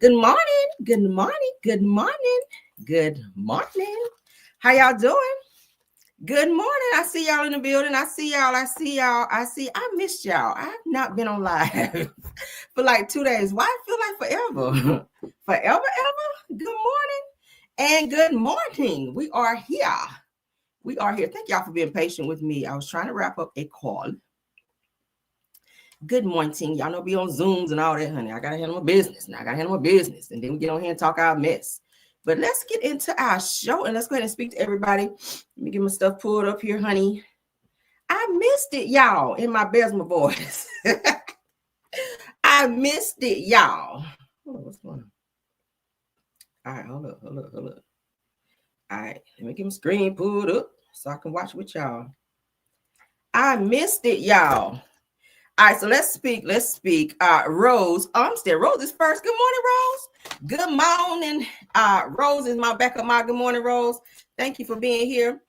Good morning. Good morning. Good morning. Good morning. How y'all doing? Good morning. I see y'all in the building. I see y'all. I missed y'all. I've not been on live for like 2 days. Why I feel like forever? Forever, ever? Good morning and good morning. We are here. We are here. Thank y'all for being patient with me. I was trying to wrap up a call. Good morning. Y'all know be on Zooms and all that, honey. I gotta handle my business. Now I gotta handle my business. And then we get on here and talk our mess. But let's get into our show and let's go ahead and speak to everybody. Let me get my stuff pulled up here, honey. I missed it, y'all, in my Besma voice. I missed it, y'all. Oh, what's going on? All right, hold up. All right, let me get my screen pulled up so I can watch with y'all. I missed it, y'all. All right, so let's speak. Rose Armstead. Rose is first. Good morning, Rose. Good morning. Rose is my backup. My good morning, Rose. Thank you for being here.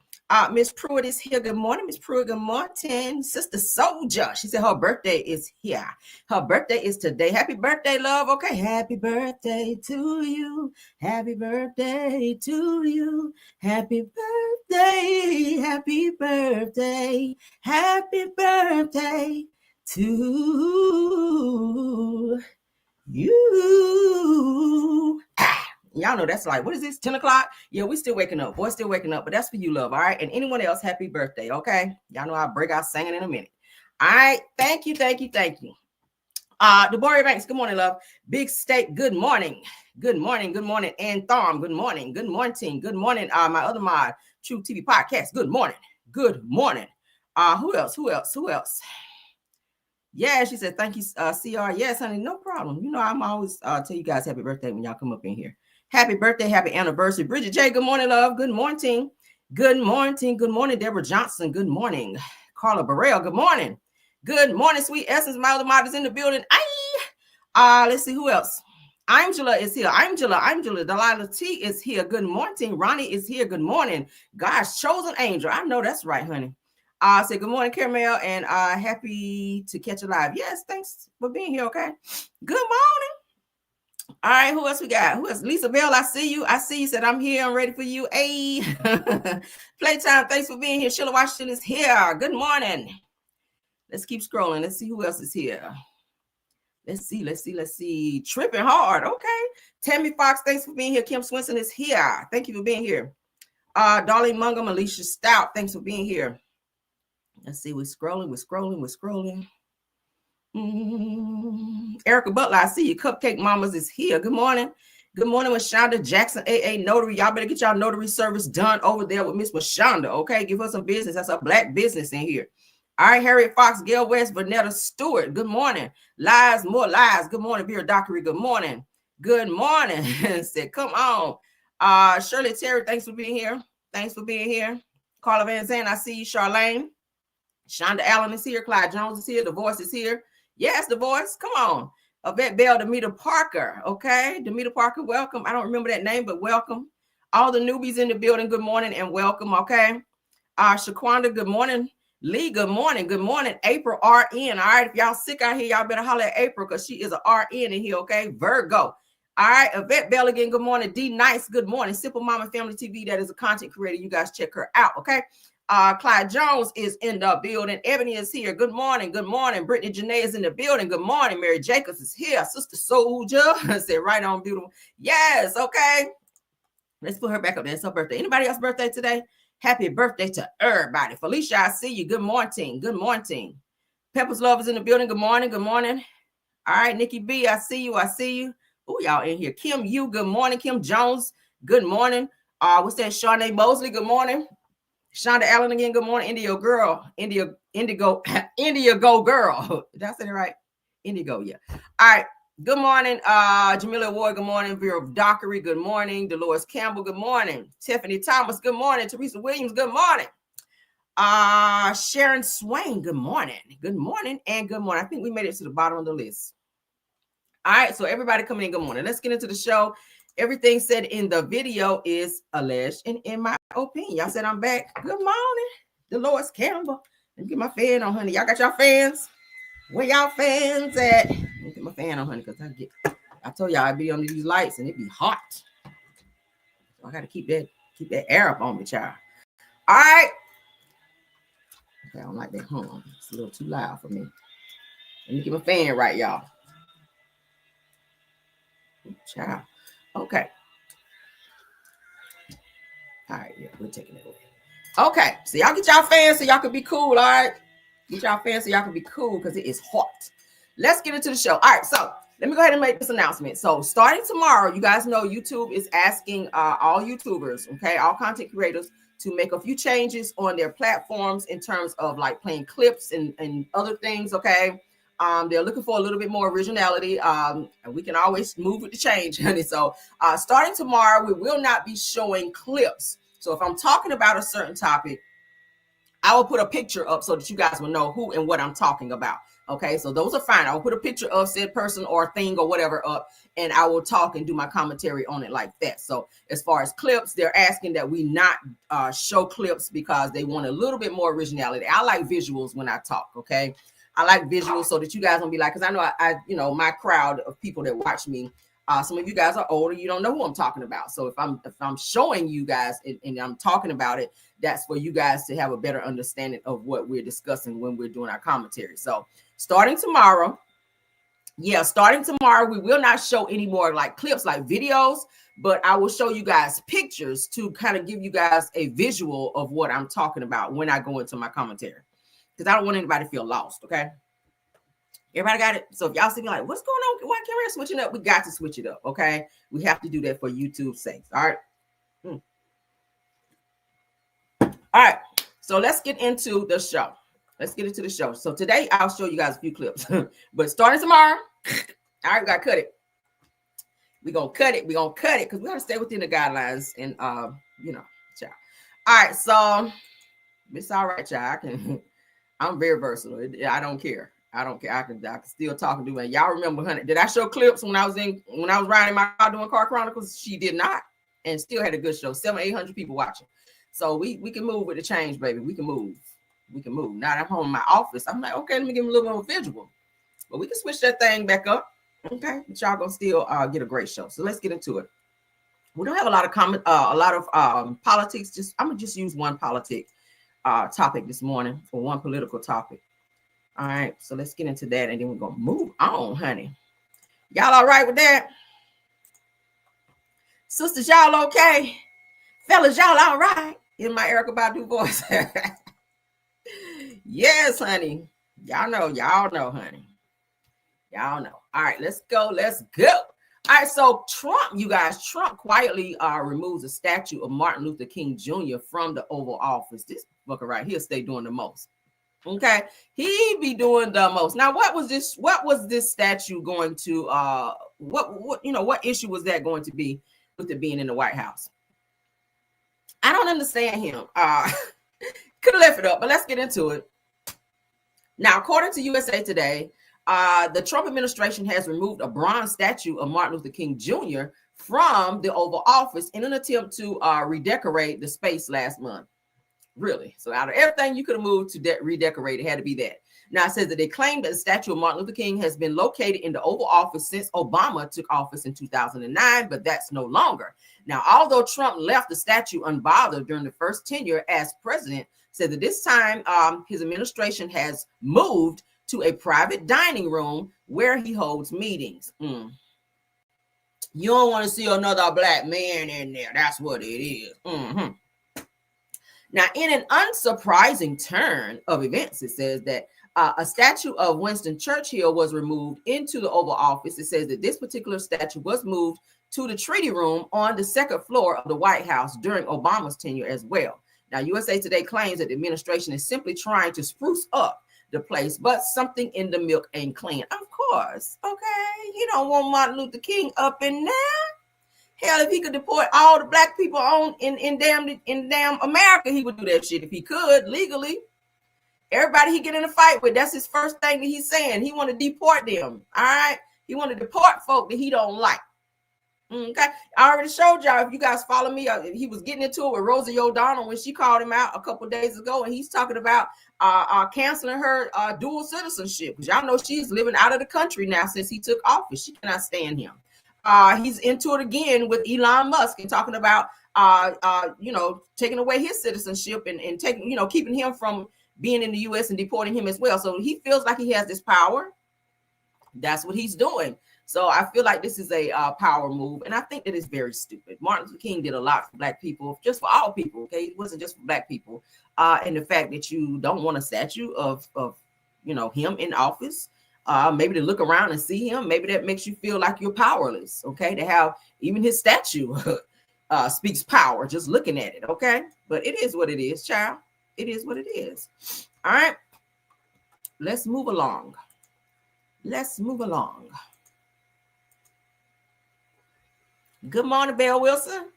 Miss Pruitt is here. Good morning, Miss Pruitt. Good morning, Sister Soldier. She said her birthday is here. Her birthday is today. Happy birthday, love. Okay, happy birthday to you. Happy birthday to you. Happy birthday. Happy birthday. Happy birthday to you. Y'all know that's like, what is this, 10 o'clock? Yeah, we still waking up. Boy, still waking up, but that's for you, love, all right? And anyone else, happy birthday, okay? Y'all know I'll break out singing in a minute. All right, thank you. Deborah Banks, good morning, love. Big Steak, good morning. Good morning. And Thom, good morning. Good morning, my other mod, True TV Podcast, good morning. Who else? Yeah, she said, thank you, CR. Yes, honey, no problem. You know, I'm always tell you guys happy birthday when y'all come up in here. Happy birthday, happy anniversary. Bridget J, good morning, love. Good morning. Good morning, Deborah Johnson. Good morning. Carla Burrell, good morning. Good morning, Sweet Essence. My other mod is in the building. Let's see who else. Angela is here. Angela. Delilah T is here. Good morning. Ronnie is here. Good morning. God's chosen angel. I know that's right, honey. Say good morning, Caramel, and happy to catch you live. Yes, thanks for being here. Okay. Good morning. All right, who else we got? Who else? Lisa Bell, I see you. Said I'm here. I'm ready for you. Hey, Playtime. Thanks for being here. Sheila Washington is here. Good morning. Let's keep scrolling. Let's see who else is here. Let's see. Tripping hard. Okay. Tammy Fox, thanks for being here. Kim Swinson is here. Thank you for being here. Darlene Mungum, Alicia Stout, thanks for being here. Let's see, we're scrolling. Erica Butler, I see you. Cupcake Mamas is here. Good morning. Good morning, Mashonda Jackson, AA Notary. Y'all better get y'all notary service done over there with Miss Mashonda, okay? Give her some business. That's a black business in here. All right, Harriet Fox, Gail West, Vanetta Stewart. Good morning. Lies, more lies. Good morning, Vera Dockery. Good morning. Said, come on. Shirley Terry, thanks for being here. Carla Van Zandt, I see you. Charlene. Shonda Allen is here. Clyde Jones is here. The Voice is here. Yes, The Voice. Come on. Yvette Bell, Demeter Parker. Okay. Demeter Parker, welcome. I don't remember that name, but welcome. All the newbies in the building, good morning and welcome. Okay. Shaquanda, good morning. Lee, good morning. April, RN. All right. If y'all sick out here, y'all better holler at April because she is an RN in here. Okay. Virgo. All right. Yvette Bell again. Good morning. D Nice. Good morning. Simple Mama Family TV. That is a content creator. You guys check her out. Okay. Clyde Jones is in the building. Ebony is here. Good morning. Brittany Janae is in the building. Good morning. Mary Jacobs is here. Sister Soldier said right on, beautiful. Yes, okay. Let's put her back up there. It's her birthday. Anybody else's birthday today? Happy birthday to everybody. Felicia, I see you. Good morning. Pepper's Love is in the building. Good morning. All right, Nikki B, I see you. Oh, y'all in here. Kim U, good morning. Kim Jones, good morning. What's that? Shawnee Mosley, good morning. Shonda Allen again, good morning. Indigo girl. Indigo girl. Did I say it right? Indigo, yeah. All right. Good morning. Jamila Ward, good morning. Vera Dockery, good morning. Dolores Campbell, good morning. Tiffany Thomas, good morning. Teresa Williams, good morning. Sharon Swain, good morning. And good morning. I think we made it to the bottom of the list. All right. So everybody coming in, good morning. Let's get into the show. Everything said in the video is alleged and in my opinion. Y'all said I'm back. Good morning, Dolores Campbell. Let me get my fan on, honey. Y'all got y'all fans? Where y'all fans at? Let me get my fan on, honey, because I told y'all I'd be under these lights and it'd be hot. So I got to keep that air up on me, child. All right. Okay, I don't like that horn. It's a little too loud for me. Let me get my fan right, y'all. Child. Okay. All right, yeah, we're taking it away. Okay, so y'all get y'all fans so y'all can be cool, all right? Get y'all fans so y'all can be cool because it is hot. Let's get into the show. All right, so let me go ahead and make this announcement. So starting tomorrow, you guys know YouTube is asking all YouTubers, okay, all content creators to make a few changes on their platforms in terms of like playing clips and other things, okay? They're looking for a little bit more originality, and we can always move with the change, honey. So starting tomorrow, we will not be showing clips. So if I'm talking about a certain topic, I will put a picture up so that you guys will know who and what I'm talking about. Okay, so those are fine. I will put a picture of said person or thing or whatever up, and I will talk and do my commentary on it like that. So as far as clips, they're asking that we not show clips because they want a little bit more originality. I like visuals when I talk, okay? I like visuals so that you guys won't be like, because I know I you know, my crowd of people that watch me, some of you guys are older, you don't know who I'm talking about. So if I'm showing you guys and I'm talking about it, that's for you guys to have a better understanding of what we're discussing when we're doing our commentary. So starting tomorrow, we will not show any more like clips, like videos, but I will show you guys pictures to kind of give you guys a visual of what I'm talking about when I go into my commentary, because I don't want anybody to feel lost, okay? Everybody got it? So if y'all see me like, what's going on? Why can't we switch it up? We got to switch it up, okay? We have to do that for YouTube's sake, all right? All right, so let's get into the show. So today I'll show you guys a few clips, but starting tomorrow, all right, we gotta cut it. We're gonna cut it because we gotta stay within the guidelines and you know, child. All right, so it's all right, child. I'm very versatile. I don't care. I can still talk and do it. Y'all remember, honey? Did I show clips when I was riding my car doing Car Chronicles? She did not, and still had a good show. 700-800 people watching. So we can move with the change, baby. We can move. Now that I'm home in my office, I'm like, okay, let me give them a little more visual. But we can switch that thing back up. Okay, but y'all gonna still get a great show. So let's get into it. We don't have a lot of politics. I'm gonna just use one politic topic this morning, for one political topic. All right, so let's get into that, and then we're gonna move on, honey. Y'all all right with that? Sisters, y'all okay? Fellas, y'all all right? In my Erykah Badu voice. Yes, honey. Y'all know, honey. Y'all know. All right, let's go. All right, so Trump quietly removes a statue of Martin Luther King Jr. from the Oval Office. This fucker right here stay doing the most. Okay, he be doing the most. Now, what was this statue going to what issue was that going to be with it being in the White House? I don't understand him. Could have left it up, but let's get into it. Now, according to USA Today, the Trump administration has removed a bronze statue of Martin Luther King Jr. from the Oval Office in an attempt to redecorate the space last month. Really? So out of everything you could have moved to redecorate, it had to be that. Now, it says that they claim that the statue of Martin Luther King has been located in the Oval Office since Obama took office in 2009, but that's no longer. Now, although Trump left the statue unbothered during the first tenure as president, said that this time his administration has moved to a private dining room where he holds meetings. You don't want to see another black man in there. That's what it is. Now, in an unsurprising turn of events, it says that a statue of Winston Churchill was removed into the Oval Office. It says that this particular statue was moved to the Treaty Room on the second floor of the White House during Obama's tenure as well. Now, USA Today claims that the administration is simply trying to spruce up the place, but something in the milk ain't clean. Of course, okay? You don't want Martin Luther King up in there. Hell, if he could deport all the black people in damn America, he would do that shit if he could legally. Everybody he get in a fight with, that's his first thing that he's saying. He want to deport them. All right, he want to deport folk that he don't like. Okay, I already showed y'all. If you guys follow me, he was getting into it with Rosie O'Donnell when she called him out a couple days ago, and he's talking about canceling her dual citizenship, because y'all know she's living out of the country now since he took office. She cannot stand him. he's into it again with Elon Musk and talking about, taking away his citizenship and taking, keeping him from being in the U.S. and deporting him as well. So he feels like he has this power. That's what he's doing. So I feel like this is a power move, and I think that it's very stupid. Martin Luther King did a lot for Black people, just for all people. Okay, it wasn't just for Black people. And the fact that you don't want a statue of him in office, maybe to look around and see him, maybe that makes you feel like you're powerless. Okay, to have even his statue speaks power just looking at it. Okay, but it is what it is, child. It is what it is. All right, let's move along. Let's move along. Good morning, Belle Wilson.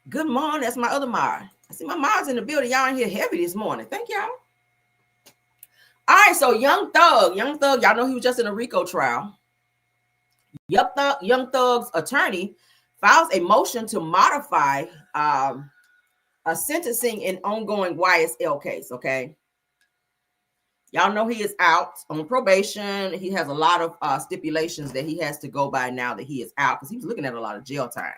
Good morning. That's my other Mar. I see my Mars in the building. Y'all in here heavy this morning. Thank y'all. All right, so Young Thug, y'all know he was just in a RICO trial. Young Thug's attorney files a motion to modify a sentencing in ongoing YSL case, okay? Y'all know he is out on probation. He has a lot of stipulations that he has to go by now that he is out because he was looking at a lot of jail time.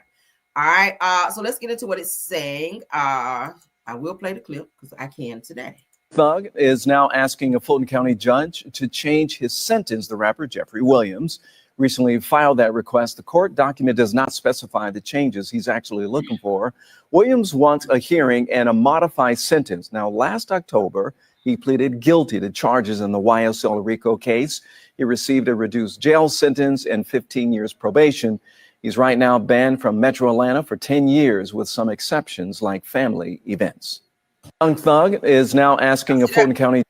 All right, so let's get into what it's saying. I will play the clip because I can today. Thug is now asking a Fulton County judge to change his sentence. The rapper Jeffrey Williams recently filed that request. The court document does not specify the changes he's actually looking for. Williams wants a hearing and a modified sentence. Now, last October, he pleaded guilty to charges in the YSL RICO case. He received a reduced jail sentence and 15 years probation. He's right now banned from Metro Atlanta for 10 years with some exceptions like family events. Young Thug is now asking a Fulton County.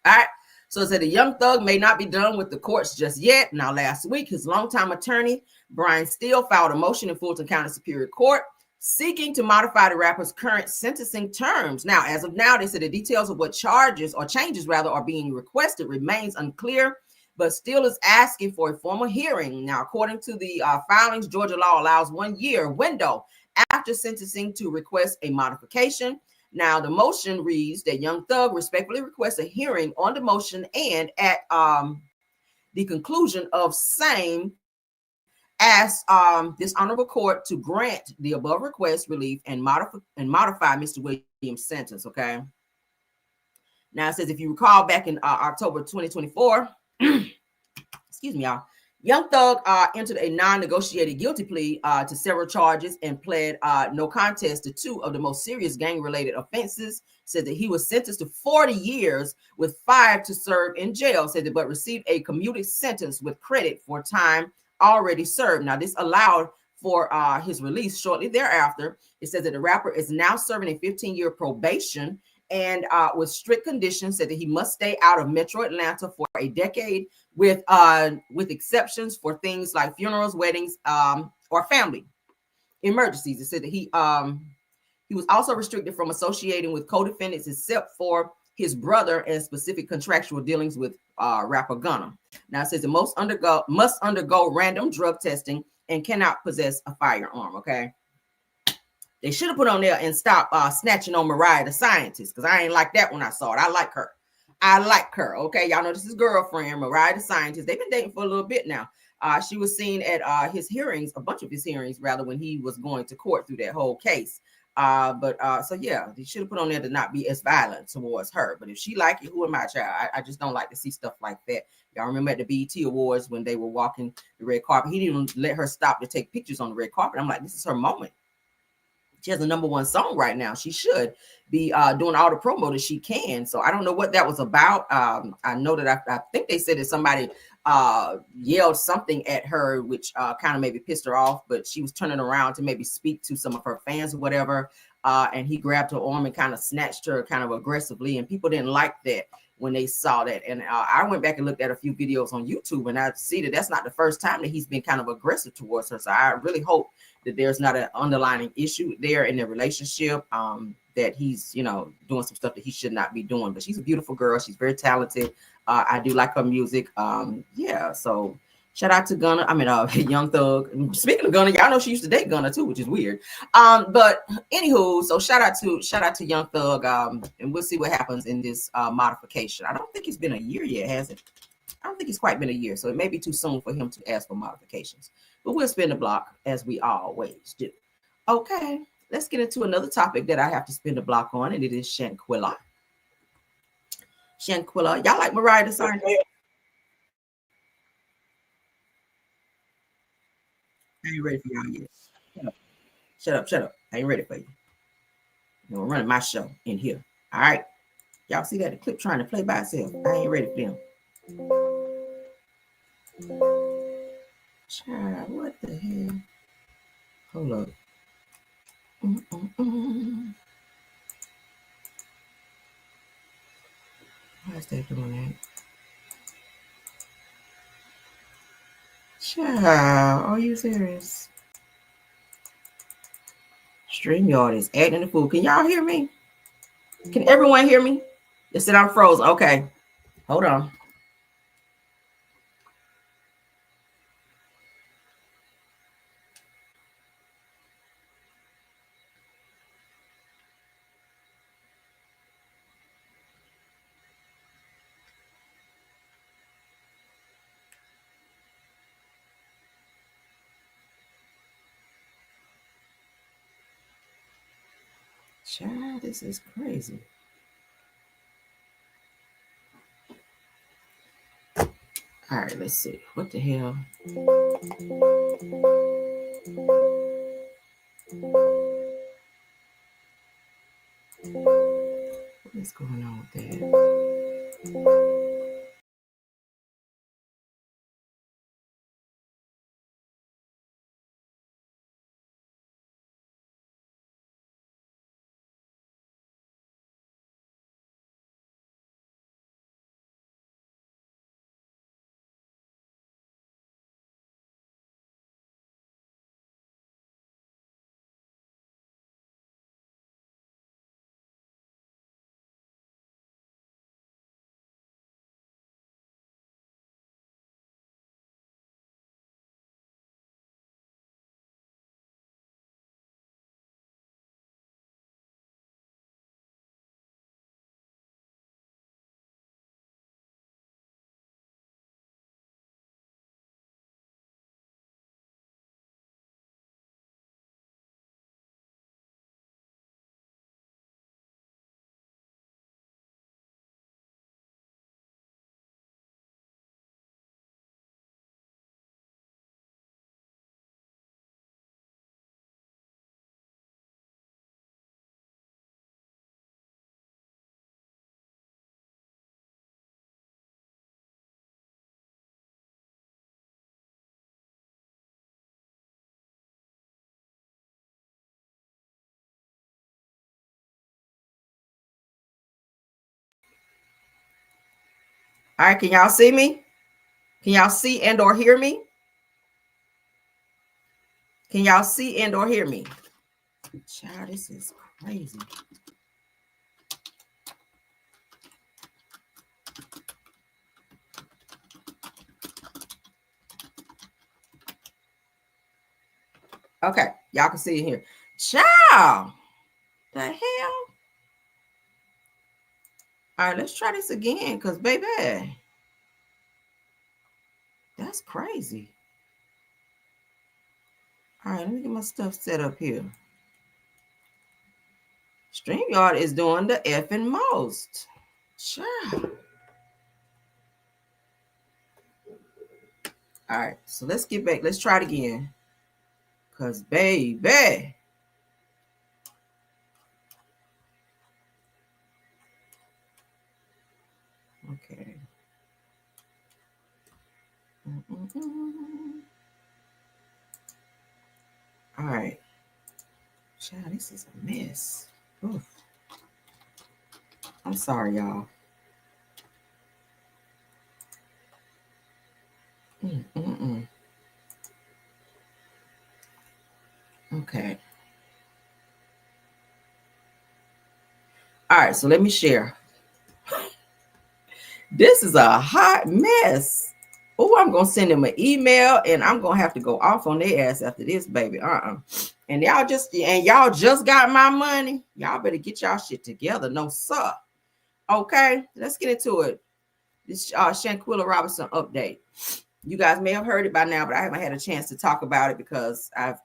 All right. So it said the Young Thug may not be done with the courts just yet. Now, last week, his longtime attorney, Brian Steele, filed a motion in Fulton County Superior Court seeking to modify the rapper's current sentencing terms. Now, as of now, they said the details of what charges or changes rather are being requested remains unclear, but Steele is asking for a formal hearing. Now, according to the filings, Georgia law allows 1 year window after sentencing to request a modification. Now, the motion reads that Young Thug respectfully requests a hearing on the motion and at the conclusion of same, ask this honorable court to grant the above request relief and modify Mr. Williams' sentence. Okay. Now it says, if you recall, back in October 2024, excuse me, y'all, Young Thug entered a non-negotiated guilty plea to several charges and pled no contest to 2 of the most serious gang-related offenses. Said that he was sentenced to 40 years with 5 to serve in jail. Said that, but received a commuted sentence with credit for time already served. Now, this allowed for his release shortly thereafter. It says that the rapper is now serving a 15-year probation and with strict conditions, said that he must stay out of Metro Atlanta for a decade with exceptions for things like funerals, weddings, or family emergencies. It said that he was also restricted from associating with co-defendants except for his brother and specific contractual dealings with rapper Gunna. Now it says it must undergo random drug testing and cannot possess a firearm. Okay. They should have put on there and stop snatching on Mariah the Scientist, because I ain't like that when I saw it. I like her. Okay, y'all know this is girlfriend, Mariah the Scientist. They've been dating for a little bit now. She was seen at his hearings, a bunch of his hearings, rather, when he was going to court through that whole case. So yeah, they should have put on there to not be as violent towards her. But if she like it, who am I, child? I just don't like to see stuff like that. Y'all remember at the BET Awards when they were walking the red carpet, he didn't even let her stop to take pictures on the red carpet. I'm like, this is her moment. She has a #1 song right now. She should be doing all the promo that she can. So I don't know what that was about. I know that I think they said that somebody yelled something at her, which kind of maybe pissed her off, but she was turning around to maybe speak to some of her fans or whatever. And he grabbed her arm and kind of snatched her kind of aggressively. And people didn't like that when they saw that. And I went back and looked at a few videos on YouTube, and I see that that's not the first time that he's been kind of aggressive towards her. So I really hope that there's not an underlying issue there in their relationship, that he's, doing some stuff that he should not be doing. But she's a beautiful girl. She's very talented. I do like her music. So shout out to Gunna. Young Thug. Speaking of Gunna, y'all know she used to date Gunna too, which is weird. But anywho, so shout out to Young Thug. And we'll see what happens in this modification. I don't think it's been a year yet, has it? I don't think it's quite been a year, so it may be too soon for him to ask for modifications. But we'll spin the block as we always do. Okay, let's get into another topic that I have to spin the block on, and it is Shanquella. Shanquella, y'all like Mariah the Scientist? I ain't ready for y'all yet. Shut up. I ain't ready for you. I'm running my show in here. All right. Y'all see that? The clip trying to play by itself. I ain't ready for them. Child, what the hell? Hold up. Why is that doing that? Child, are you serious? StreamYard is acting the fool. Can y'all hear me? Can everyone hear me? They said I'm frozen. Okay. Hold on. Child, this is crazy. All right, let's see. What the hell? What is going on with that? All right, can y'all see me? Can y'all see and or hear me? Can y'all see and or hear me? Child, this is crazy. Okay, y'all can see it here. Child, the hell? All right, let's try this again, because baby, that's crazy. All right, let me get my stuff set up here. StreamYard is doing the effing most. Child. All right, so let's get back. Let's try it again. Because baby. Okay. All right. Child, this is a mess. Oof. I'm sorry, y'all. Okay. All right, so let me share. This is a hot mess. Oh, I'm gonna send them an email, and I'm gonna have to go off on their ass after this, baby. And y'all just got my money. Y'all better get y'all shit together. No, sir. Okay, let's get into it. This Shanquella Robinson update. You guys may have heard it by now, but I haven't had a chance to talk about it because I've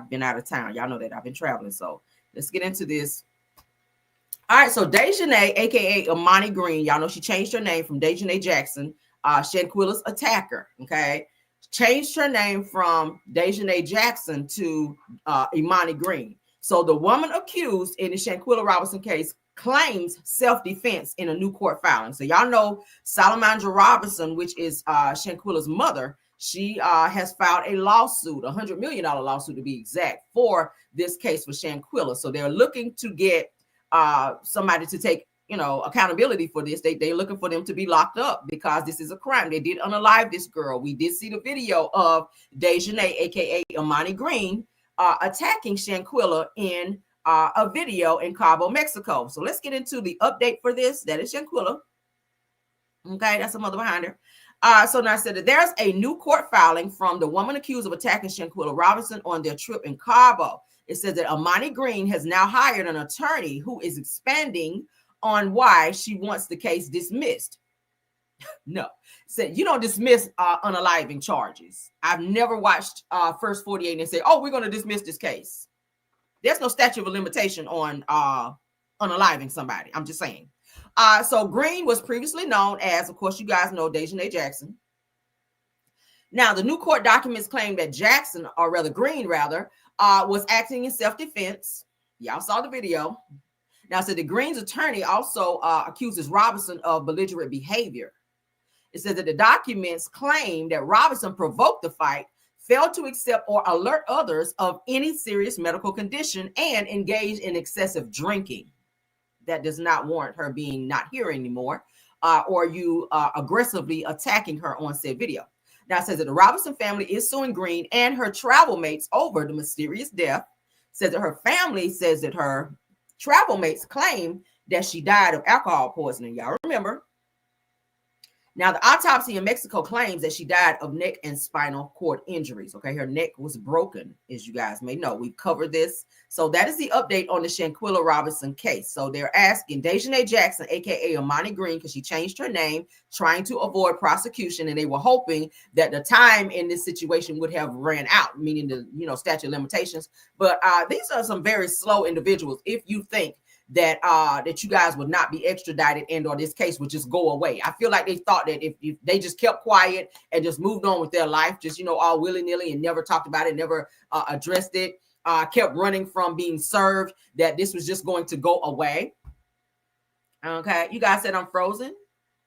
been out of town. Y'all know that I've been traveling. So let's get into this. All right, so Dejanay, aka Imani Green, y'all know she changed her name from Dejanay Jackson, Shanquella's attacker. Okay, changed her name from Dejanay Jackson to Imani Green. So the woman accused in the Shanquella Robinson case claims self-defense in a new court filing. So y'all know Liangilo Robinson, which is Shanquella's mother, she has filed a lawsuit, $100 million lawsuit to be exact, for this case for Shanquella. So they're looking to get somebody to take, accountability for this. They're looking for them to be locked up because this is a crime. They did unalive this girl. We did see the video of Dejanay, aka Imani Green, attacking Shanquella in a video in Cabo, Mexico. So let's get into the update for this. That is Shanquella. Okay, that's the mother behind her. So now I said that there's a new court filing from the woman accused of attacking Shanquella Robinson on their trip in Cabo. It says that Imani Green has now hired an attorney who is expanding on why she wants the case dismissed. No, said you don't dismiss unaliving charges. I've never watched First 48 and say, oh, we're going to dismiss this case. There's no statute of limitation on unaliving somebody. I'm just saying. So Green was previously known as, of course, you guys know, Dejanay Jackson. Now, the new court documents claim that Jackson, or rather Green, was acting in self-defense. Y'all saw the video. Now, so the Green's attorney also accuses Robinson of belligerent behavior. It says that the documents claim that Robinson provoked the fight, failed to accept or alert others of any serious medical condition, and engaged in excessive drinking. That does not warrant her being not here anymore, or you aggressively attacking her on said video. Now, it says that the Robinson family is suing Green and her travel mates over the mysterious death. It says that her family says that her travel mates claim that she died of alcohol poisoning. Y'all remember. Now, the autopsy in Mexico claims that she died of neck and spinal cord injuries. Okay, her neck was broken, as you guys may know. We've covered this. So that is the update on the Shanquella Robinson case. So they're asking Dejanay Jackson, aka Imani Green, because she changed her name, trying to avoid prosecution, and they were hoping that the time in this situation would have ran out, meaning the statute of limitations. But these are some very slow individuals. If you think that you guys would not be extradited and or this case would just go away. I feel like they thought that if they just kept quiet and just moved on with their life, just, all willy-nilly and never talked about it, never addressed it, kept running from being served, that this was just going to go away. Okay, you guys said I'm frozen.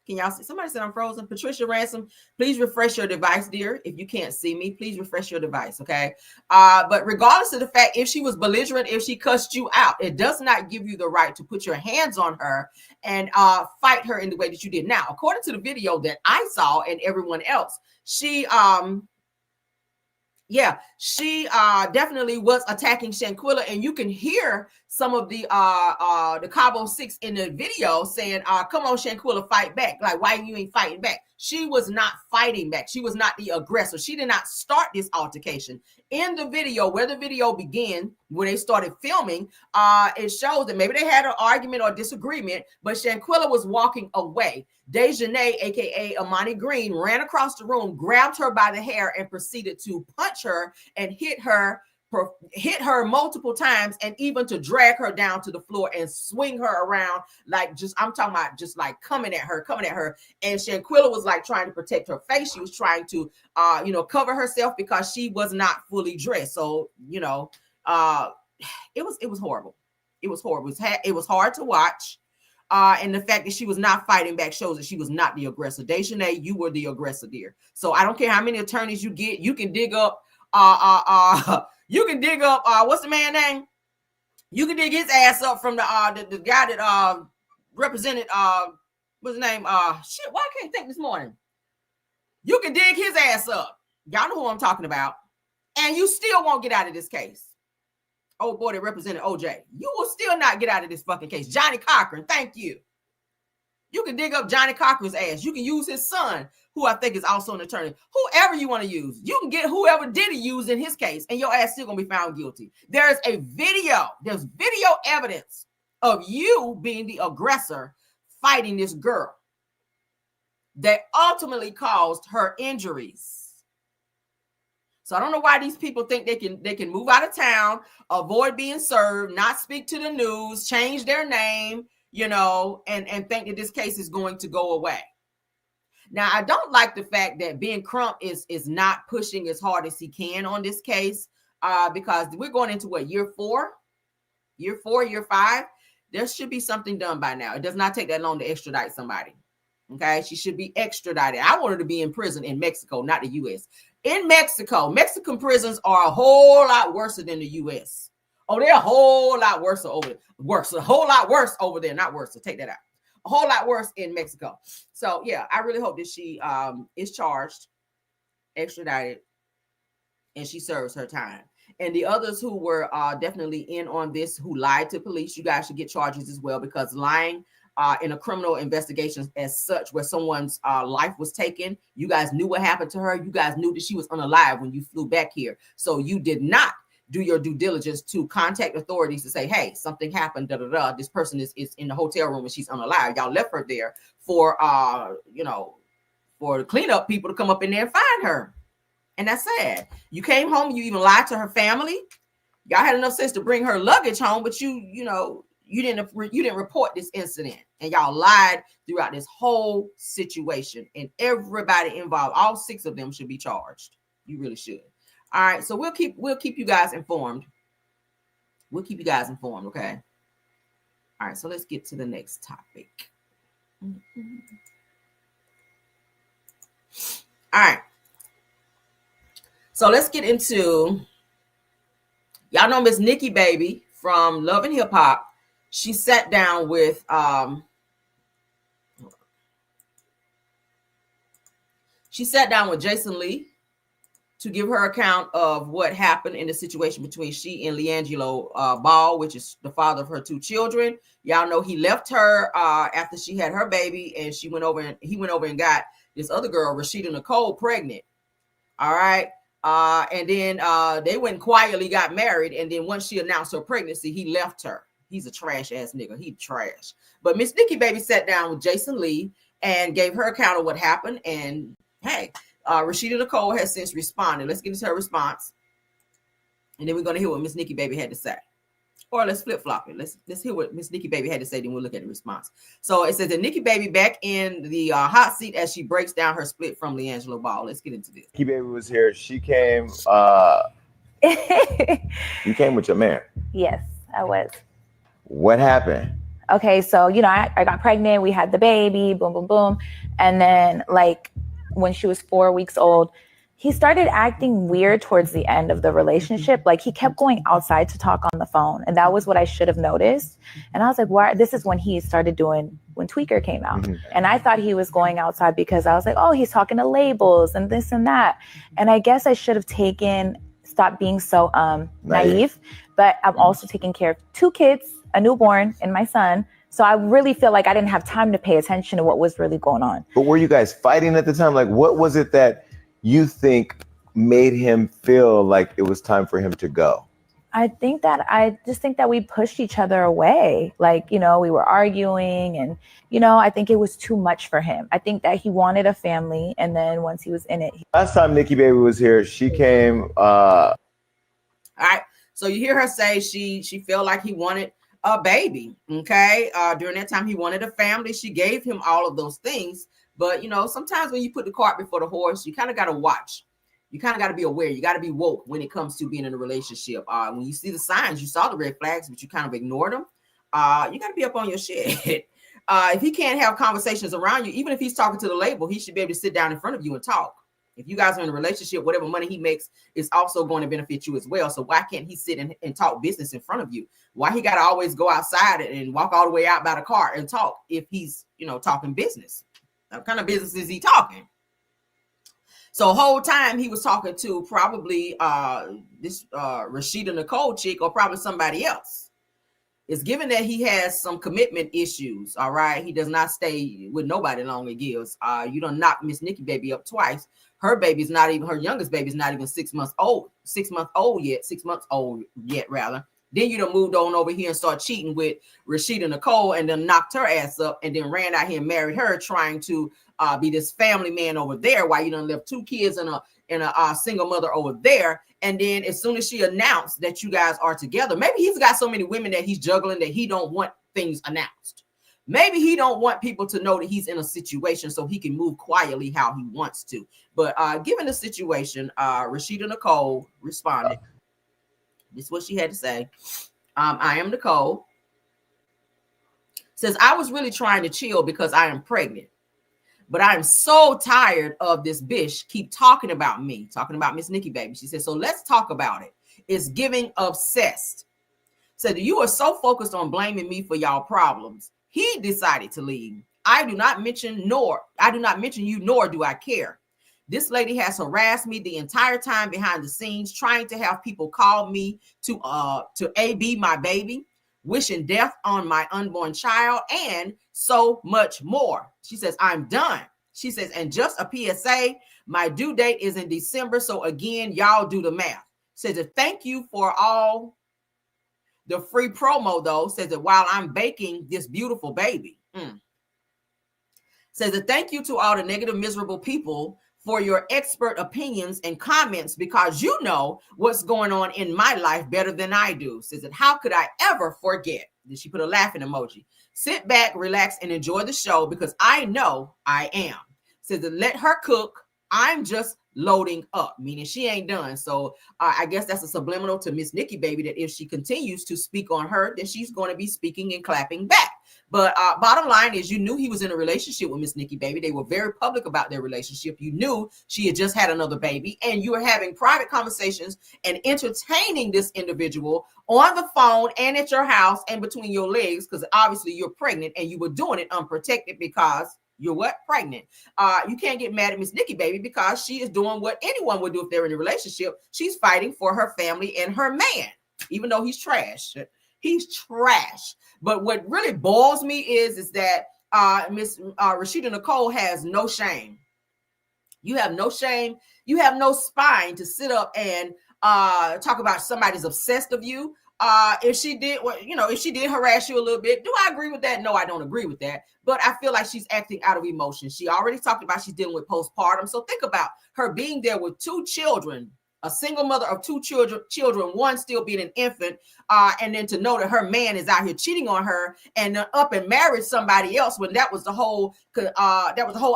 Can y'all see? Somebody said I'm frozen. Patricia Ransom, please refresh your device, dear. If you can't see me, please refresh your device, okay? But regardless of the fact, if she was belligerent, if she cussed you out, it does not give you the right to put your hands on her and fight her in the way that you did. Now, according to the video that I saw and everyone else, she definitely was attacking Shanquella, and you can hear some of the Cabo 6 in the video saying, come on, Shanquella, fight back. Like, why you ain't fighting back? She was not fighting back. She was not the aggressor. She did not start this altercation. In the video, where the video began, when they started filming, it shows that maybe they had an argument or disagreement, but Shanquella was walking away. Dejanay, aka Imani Green, ran across the room, grabbed her by the hair, and proceeded to punch her and hit her multiple times, and even to drag her down to the floor and swing her around, I'm talking about just like coming at her. And Shanquella was like trying to protect her face. She was trying to cover herself because she was not fully dressed. So it was horrible. It was horrible. It was hard to watch. And the fact that she was not fighting back shows that she was not the aggressor. Dejanay, you were the aggressor, dear. So I don't care how many attorneys you get. You can dig up what's the man's name? You can dig his ass up from the guy that represented what's his name? Why I can't think this morning. You can dig his ass up. Y'all know who I'm talking about. And you still won't get out of this case. Oh boy, that represented OJ. You will still not get out of this fucking case. Johnny Cochran, thank you. You can dig up Johnny Cochran's ass. You can use his son, who I think is also an attorney. Whoever you want to use. You can get whoever did he use in his case, and your ass still gonna be found guilty. There's video evidence of you being the aggressor fighting this girl. that ultimately caused her injuries. So I don't know why these people think they can move out of town, avoid being served, not speak to the news, change their name, and think that this case is going to go away. Now, I don't like the fact that Ben Crump is not pushing as hard as he can on this case, because we're going into year 4, year 5. There should be something done by now. It does not take that long to extradite somebody. Okay, she should be extradited. I want her to be in prison in Mexico, not the U.S. In Mexico, Mexican prisons are a whole lot worse than the U.S. Oh, they're a whole lot worse over there. A whole lot worse over there. Not worse. So take that out. A whole lot worse in Mexico. So yeah, I really hope that she is charged, extradited, and she serves her time. And the others who were definitely in on this, who lied to police, you guys should get charges as well, because lying in a criminal investigation as such, where someone's life was taken, you guys knew what happened to her. You guys knew that she was unalive when you flew back here. So you did not do your due diligence to contact authorities to say, hey, something happened, this person is in the hotel room and she's unalive. Y'all left her there for for the cleanup people to come up in there and find her. And that's sad. You came home, you even lied to her family. Y'all had enough sense to bring her luggage home, but you didn't report this incident, and y'all lied throughout this whole situation. And everybody involved, all 6 of them, should be charged. You really should. All right, so we'll keep you guys informed. We'll keep you guys informed, okay? All right, so let's get to the next topic. All right. So let's get into, y'all know Miss Nikki Baby from Love and Hip Hop. She sat down with Jason Lee to give her account of what happened in the situation between she and Liangilo Ball, which is the father of her 2 children. Y'all know he left her after she had her baby, and he went over and got this other girl, Rashida Nicole, pregnant. All right. And then they went and quietly got married. And then once she announced her pregnancy, he left her. He's a trash ass nigga. He trash. But Miss Nikki Baby sat down with Jason Lee and gave her account of what happened. And hey, Rashida Nicole has since responded. Let's get into her response. And then we're going to hear what Miss Nikki Baby had to say. Or let's flip-flop it. Let's hear what Miss Nikki Baby had to say, then we'll look at the response. So it says that Nikki Baby back in the hot seat as she breaks down her split from Liangilo Ball. Let's get into this. Nikki Baby was here. She came. You came with your man. Yes, I was. What happened? Okay, so, I got pregnant. We had the baby, boom, boom, boom. And then, when she was 4 weeks old, he started acting weird towards the end of the relationship. Like, he kept going outside to talk on the phone. And that was what I should have noticed. And I was like, why? This is when he started doing, when Tweaker came out. Mm-hmm. And I thought he was going outside because I was like, oh, he's talking to labels and this and that. And I guess I should have stopped being so naive. But I'm also taking care of 2 kids, a newborn and my son. So I really feel like I didn't have time to pay attention to what was really going on. But were you guys fighting at the time? Like, what was it that you think made him feel like it was time for him to go? I just think that we pushed each other away. Like, we were arguing and, I think it was too much for him. I think that he wanted a family. And then once he was in it. Last time Nikki Baby was here, she came. All right. So you hear her say she felt like he wanted a baby. Okay. During that time, he wanted a family. She gave him all of those things. But, sometimes when you put the cart before the horse, you kind of got to watch. You kind of got to be aware. You got to be woke when it comes to being in a relationship. When you see the signs, you saw the red flags, but you kind of ignored them. You got to be up on your shit. If he can't have conversations around you, even if he's talking to the label, he should be able to sit down in front of you and talk. If you guys are in a relationship, whatever money he makes is also going to benefit you as well. So why can't he sit and talk business in front of you? Why he got to always go outside and walk all the way out by the car and talk if he's, talking business? What kind of business is he talking? So whole time he was talking to probably this Rashida Nicole chick or probably somebody else. It's given that he has some commitment issues. All right. He does not stay with nobody long, it gives. You done knocked Miss Nikki Baby up twice. Her baby's not even, her youngest baby's not even 6 months old. 6 months old yet, rather. Then you done moved on over here and start cheating with Rashida Nicole and then knocked her ass up and then ran out here and married her trying to be this family man over there while you done left 2 kids and a single mother over there. And then as soon as she announced that you guys are together, maybe he's got so many women that he's juggling that he don't want things announced. Maybe he don't want people to know that he's in a situation so he can move quietly how he wants to. But given the situation, Rashida Nicole responded. This is what she had to say. I am Nicole. Says, I was really trying to chill because I am pregnant. But I am so tired of this bitch keep talking about me, talking about Miss Nikki Baby. She said, so let's talk about it. It's giving obsessed. Said, you are so focused on blaming me for y'all problems. He decided to leave. I do not mention you, nor do I care. This lady has harassed me the entire time behind the scenes, trying to have people call me to AB my baby, wishing death on my unborn child, and so much more. She says, I'm done. She says, and just a PSA, my due date is in December. So again, y'all do the math. Says, thank you for all the free promo, though. Says that while I'm baking this beautiful baby. Says that thank you to all the negative, miserable people for your expert opinions and comments, because you know what's going on in my life better than I do. Says that how could I ever forget? Then she put a laughing emoji. Sit back, relax, and enjoy the show because I know I am. Says that let her cook. I'm just loading up, meaning she ain't done. So I guess that's a subliminal to Miss Nikki Baby that if she continues to speak on her, then she's going to be speaking and clapping back. But bottom line is, you knew he was in a relationship with Miss Nikki Baby. They were very public about their relationship. You knew she had just had another baby, and you were having private conversations and entertaining this individual on the phone and at your house and between your legs, because obviously you're pregnant and you were doing it unprotected because you're what? Pregnant. You can't get mad at Miss Nikki Baby because she is doing what anyone would do if they're in a relationship. She's fighting for her family and her man, even though he's trash. He's trash. But what really boils me is that Miss Rashida Nicole has no shame. You have no shame. You have no spine to sit up and talk about somebody's obsessed of you. If she did, if she did harass you a little bit, do I agree with that? No, I don't agree with that. But I feel like she's acting out of emotion. She already talked about she's dealing with postpartum. So think about her being there with 2 children, a single mother of 2 children, one still being an infant, and then to know that her man is out here cheating on her and up and married somebody else when that was the whole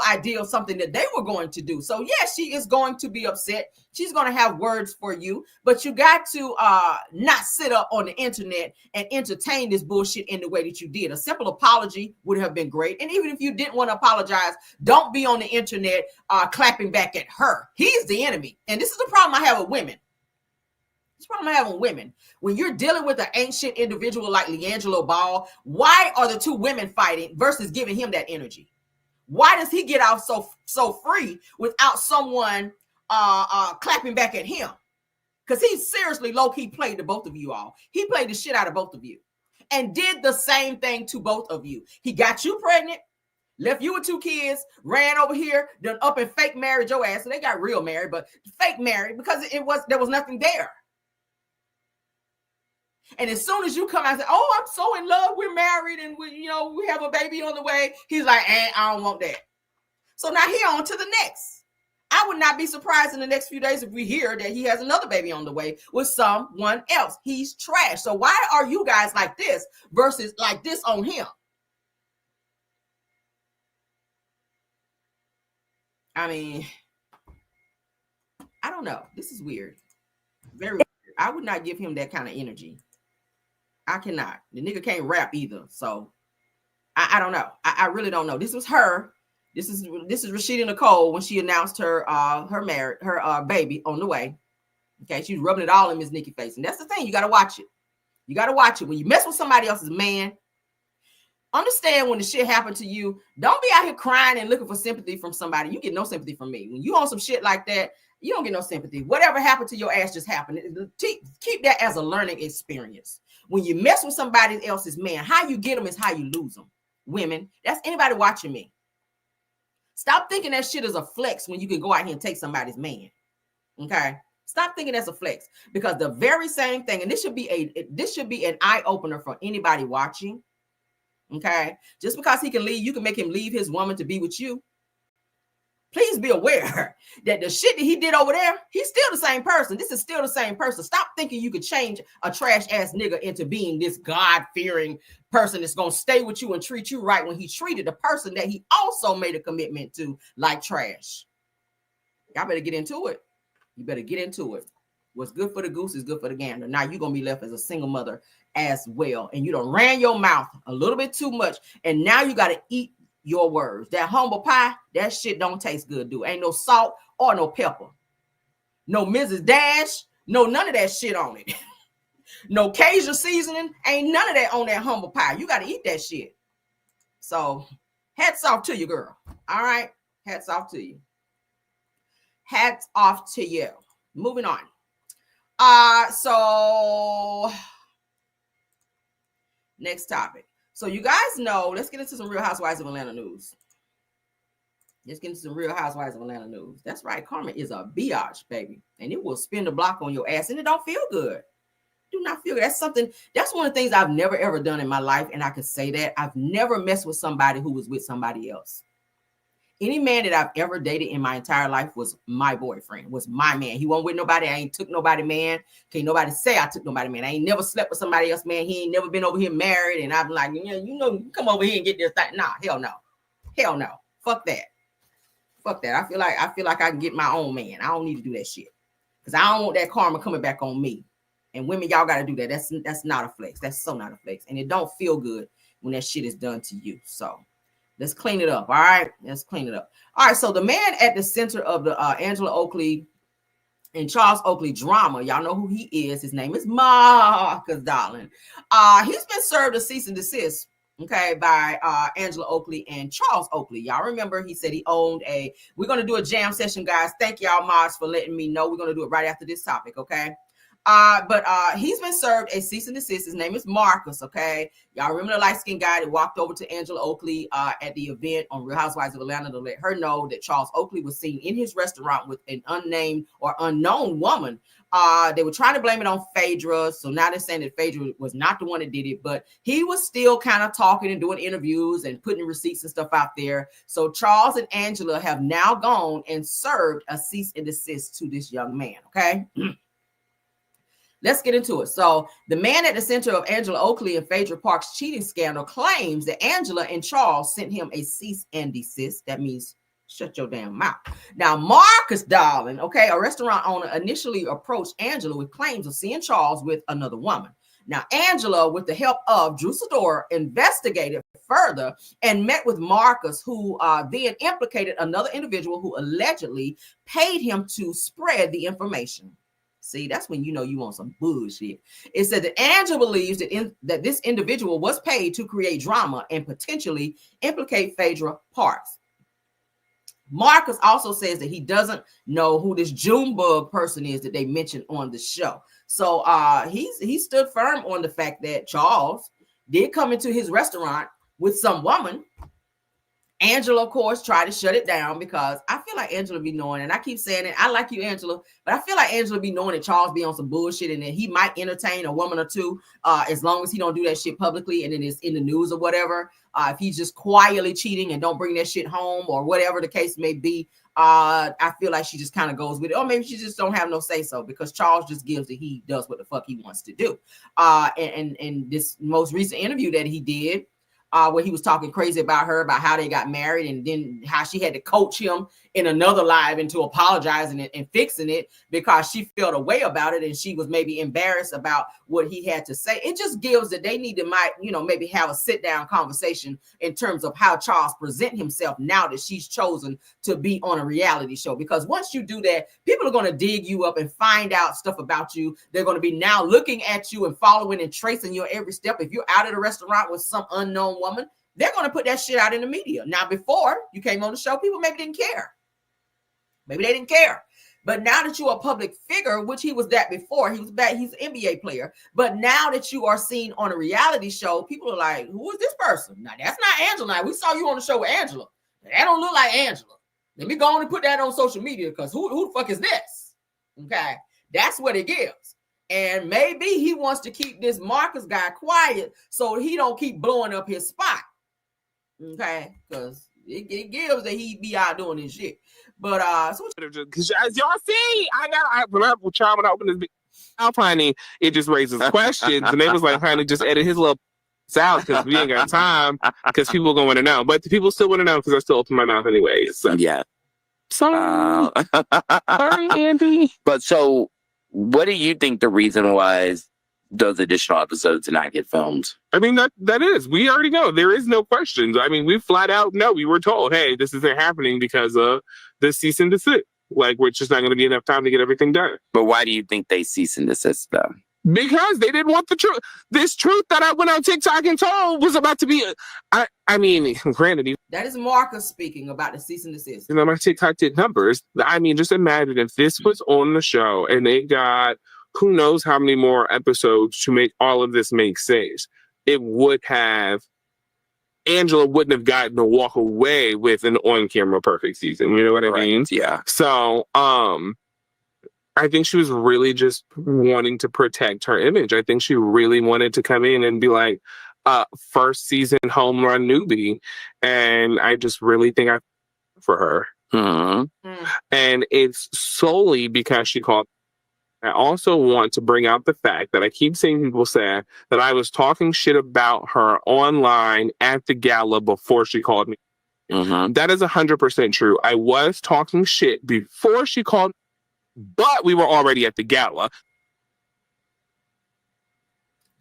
idea of something that they were going to do. So yes, she is going to be upset. She's going to have words for you, but you got to not sit up on the internet and entertain this bullshit in the way that you did. A simple apology would have been great. And even if you didn't want to apologize, don't be on the internet clapping back at her. He's the enemy. And this is the problem I have with women. This problem I have with women. When you're dealing with an ancient individual like Liangilo Ball, why are the 2 women fighting versus giving him that energy? Why does he get out so free without someone clapping back at him? Because he seriously low-key played to both of you all. He played the shit out of both of you and did the same thing to both of you. He got you pregnant, left you with 2 kids, ran over here, done up and fake married your ass. So they got real married, but fake married because there was nothing there. And as soon as you come out and say, oh, I'm so in love, we're married and we have a baby on the way, he's like, I don't want that. So now he on to the next. I would not be surprised in the next few days if we hear that he has another baby on the way with someone else. He's trash. So why are you guys like this versus like this on him? I mean, I don't know. This is weird. Very weird. I would not give him that kind of energy. I cannot. The nigga can't rap either. So I don't know. I really don't know. This was her. This is Rashida Nicole when she announced her baby on the way. Okay, she's rubbing it all in Miss Nikki face. And that's the thing. You got to watch it. You got to watch it. When you mess with somebody else's man, understand when the shit happened to you, don't be out here crying and looking for sympathy from somebody. You get no sympathy from me. When you on some shit like that, you don't get no sympathy. Whatever happened to your ass just happened. Keep that as a learning experience. When you mess with somebody else's man, how you get them is how you lose them. Women, that's anybody watching me. Stop thinking that shit is a flex when you can go out here and take somebody's man. Okay? Stop thinking that's a flex, because the very same thing, and this should be an eye opener for anybody watching. Okay? Just because he can leave, you can make him leave his woman to be with you. please be aware that the shit that he did over there, he's still the same person. This is still the same person. Stop thinking you could change a trash ass nigga into being this God-fearing person that's going to stay with you and treat you right when he treated the person that he also made a commitment to like trash. Y'all better get into it. You better get into it. What's good for the goose is good for the gander. Now you're going to be left as a single mother as well. And you done ran your mouth a little bit too much. And now you got to eat your words. That humble pie, that shit don't taste good, dude. Ain't no salt or no pepper. No Mrs. Dash. No, none of that shit on it. No Cajun seasoning. Ain't none of that on that humble pie. You got to eat that shit. So hats off to you, girl. All right. Hats off to you. Hats off to you. Moving on. So next topic. So you guys know, let's get into some Real Housewives of Atlanta news. Let's get into some Real Housewives of Atlanta news. That's right. Karma is a biatch, baby. And it will spin the block on your ass and it don't feel good. Do not feel good. That's one of the things I've never ever done in my life. And I can say that I've never messed with somebody who was with somebody else. Any man that I've ever dated in my entire life was my boyfriend, was my man. He wasn't with nobody. I ain't took nobody, man. Can't nobody say I took nobody, man. I ain't never slept with somebody else, man. He ain't never been over here married. And I'm like, come over here and get this thing. Nah, hell no. Hell no. Fuck that. Fuck that. I feel like I can get my own man. I don't need to do that shit. Because I don't want that karma coming back on me. And women, y'all got to do that. That's not a flex. That's so not a flex. And it don't feel good when that shit is done to you. So let's clean it up. All right. Let's clean it up. All right. So the man at the center of the Angela Oakley and Charles Oakley drama, y'all know who he is. His name is Marcus, darling. He's been served a cease and desist, okay, by Angela Oakley and Charles Oakley. Y'all remember he said he owned we're going to do a jam session, guys. Thank y'all, Mars, for letting me know. We're going to do it right after this topic, okay? But he's been served a cease and desist. His name is Marcus, okay? Y'all remember the light-skinned guy that walked over to Angela Oakley at the event on Real Housewives of Atlanta to let her know that Charles Oakley was seen in his restaurant with an unnamed or unknown woman. They were trying to blame it on Phaedra, so now they're saying that Phaedra was not the one that did it, but he was still kind of talking and doing interviews and putting receipts and stuff out there. So Charles and Angela have now gone and served a cease and desist to this young man, okay? Let's get into it. So the man at the center of Angela Oakley and Phaedra Parks' cheating scandal claims that Angela and Charles sent him a cease and desist. That means shut your damn mouth. Now, Marcus, darling, okay, a restaurant owner initially approached Angela with claims of seeing Charles with another woman. Now, Angela, with the help of Drew Sidora, investigated further and met with Marcus, who then implicated another individual who allegedly paid him to spread the information. See, that's when you know you want some bullshit. It said that Angela believes that this individual was paid to create drama and potentially implicate Phaedra Parks. Marcus also says that he doesn't know who this Junebug person is that they mentioned on the show. So he stood firm on the fact that Charles did come into his restaurant with some woman. Angela, of course, tried to shut it down because I feel like Angela be knowing, and I keep saying it, I like you, Angela, but I feel like Angela be knowing that Charles be on some bullshit and that he might entertain a woman or two as long as he don't do that shit publicly and then it's in the news or whatever. If he's just quietly cheating and don't bring that shit home or whatever the case may be, I feel like she just kind of goes with it. Or maybe she just don't have no say so because Charles just gives that he does what the fuck he wants to do. And this most recent interview that he did, where he was talking crazy about her, about how they got married, and then how she had to coach him in another live into apologizing and fixing it because she felt a way about it and she was maybe embarrassed about what he had to say. It just gives that they need to maybe have a sit down conversation in terms of how Charles present himself now that she's chosen to be on a reality show. Because once you do that, people are going to dig you up and find out stuff about you. They're going to be now looking at you and following and tracing your every step. If you're out at a restaurant with some unknown woman, they're going to put that shit out in the media. Now, before you came on the show, people maybe didn't care. Maybe they didn't care. But now that you're a public figure, which he was that before, he's an NBA player. But now that you are seen on a reality show, people are like, who is this person? Now, that's not Angela. Now, we saw you on the show with Angela. That don't look like Angela. Let me go on and put that on social media because who the fuck is this? Okay. That's what it gives. And maybe he wants to keep this Marcus guy quiet so he don't keep blowing up his spot. Okay. Because It gives that he be out doing this shit. But because as y'all see, when I open this big mouth, honey, it just raises questions, and they was like, honey, just edit his little out because we ain't got time because people gonna want to know, but the people still want to know because I still open my mouth anyway. So. Yeah. Sorry, Andy. But so, what do you think the reason was those additional episodes did not get filmed? I mean, that is. We already know. There is no questions. I mean, we flat out know. We were told, hey, this isn't happening because of the cease and desist. Like, we're just not going to be enough time to get everything done. But why do you think they cease and desist, though? Because they didn't want the truth. This truth that I went on TikTok and told was about to be... I mean, granted... That is Marcus speaking about the cease and desist. You know, my TikTok did numbers. I mean, just imagine if this was on the show and they got who knows how many more episodes to make all of this make sense. It would have... Angela wouldn't have gotten to walk away with an on-camera perfect season. You know what I mean? Yeah. So, I think she was really just wanting to protect her image. I think she really wanted to come in and be like, first season home run newbie. And I just really think I for her. Mm-hmm. And it's solely because she called. I also want to bring out the fact that I keep seeing people say that I was talking shit about her online at the gala before she called me. Mm-hmm. That is 100% true. I was talking shit before she called, but we were already at the gala.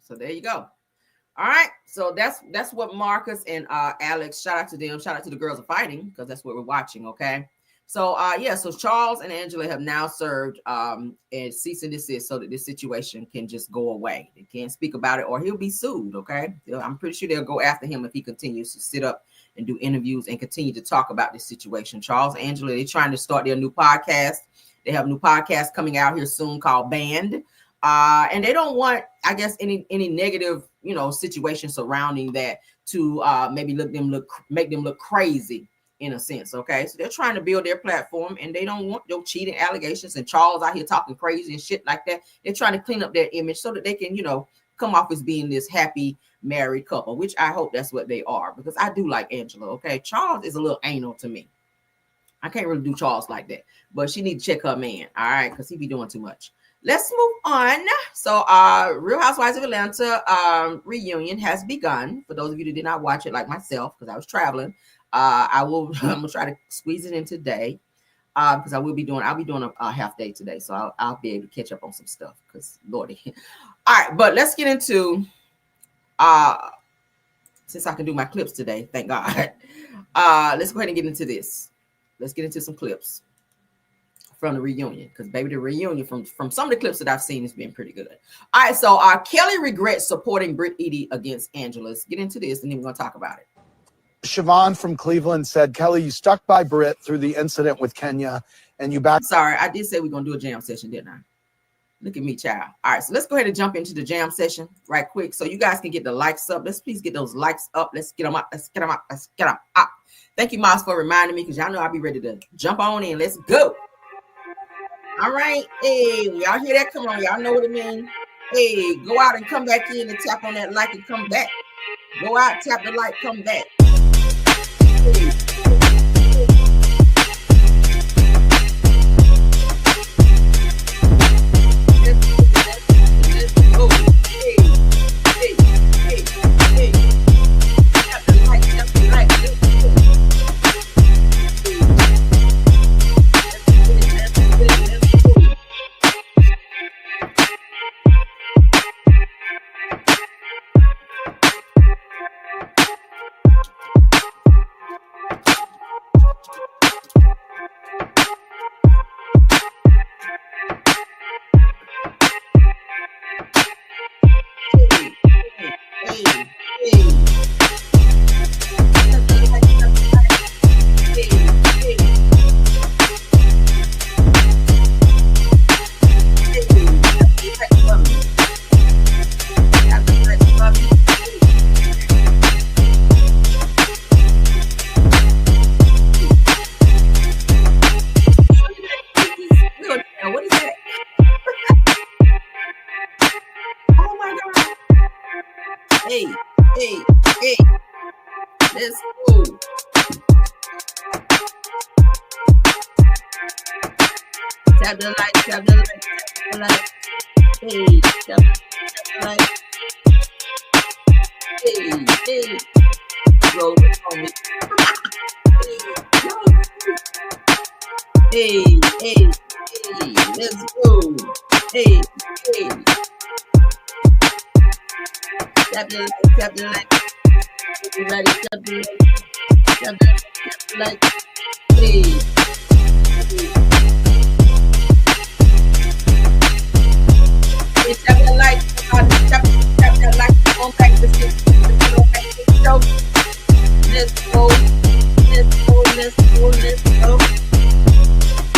So there you go. All right. So that's what Marcus and Alex, shout out to them. Shout out to the girls are fighting because that's what we're watching. Okay. So so Charles and Angela have now served and cease and desist so that this situation can just go away. They can't speak about it or he'll be sued. Okay. I'm pretty sure they'll go after him if he continues to sit up and do interviews and continue to talk about this situation. Charles and Angela, they're trying to start their new podcast. They have a new podcast coming out here soon called Banned. And they don't want, I guess, any negative, situation surrounding that to maybe make them look crazy in a sense. Okay. So they're trying to build their platform and they don't want no cheating allegations and Charles out here talking crazy and shit like that. They're trying to clean up their image so that they can, come off as being this happy married couple, which I hope that's what they are because I do like Angela. Okay. Charles is a little anal to me. I can't really do Charles like that, but she need to check her man. All right. Cause he be doing too much. Let's move on. So Real Housewives of Atlanta reunion has begun. For those of you that did not watch it like myself, because I was traveling, I'm gonna try to squeeze it in today because I'll be doing a half day today. So I'll be able to catch up on some stuff because Lordy. All right, but let's get into since I can do my clips today, thank God. Let's go ahead and get into this. Let's get into some clips from the reunion because baby, the reunion from some of the clips that I've seen has been pretty good. All right, so Kelly regrets supporting Britt Eady against Angela. Let's get into this and then we're gonna talk about it. Siobhan from Cleveland said, Kelly, you stuck by Britt through the incident with Kenya and you back. Sorry, I did say we're gonna do a jam session, didn't I? Look at me, child. All right, so let's go ahead and jump into the jam session right quick so you guys can get the likes up. Let's please get those likes up. Let's get them up. Let's get them up. Let's get them up. Thank you, Miles, for reminding me because y'all know I'll be ready to jump on in. Let's go. All right. Hey, y'all hear that? Come on. Y'all know what it means. Hey, go out and come back in and tap on that like and come back. Go out, tap the like, come back. Hey. Let's go. Hey, hey, hey, hey. Tap the like, tap the like. Let's go. Tap the like. Hey, tap the like. Hey. Roll it on me. Hey, let's go. Hey. Tap the like. Everybody tap the like. Hey. Tap the like. Tap the like. Go back to the show. Let's go.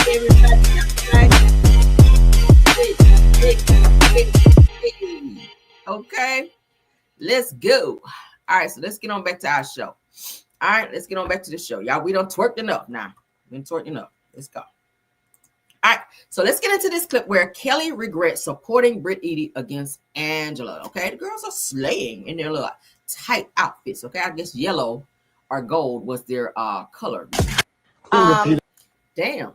Everybody tap the like. Hey. Okay. Let's go. All right, so let's get on back to our show. All right, let's get on back to the show. Y'all, we done twerked enough now. Let's go. All right, so let's get into this clip where Kelly regrets supporting Britt Edie against Angela. Okay, the girls are slaying in their little tight outfits. Okay, I guess yellow or gold was their color. Damn.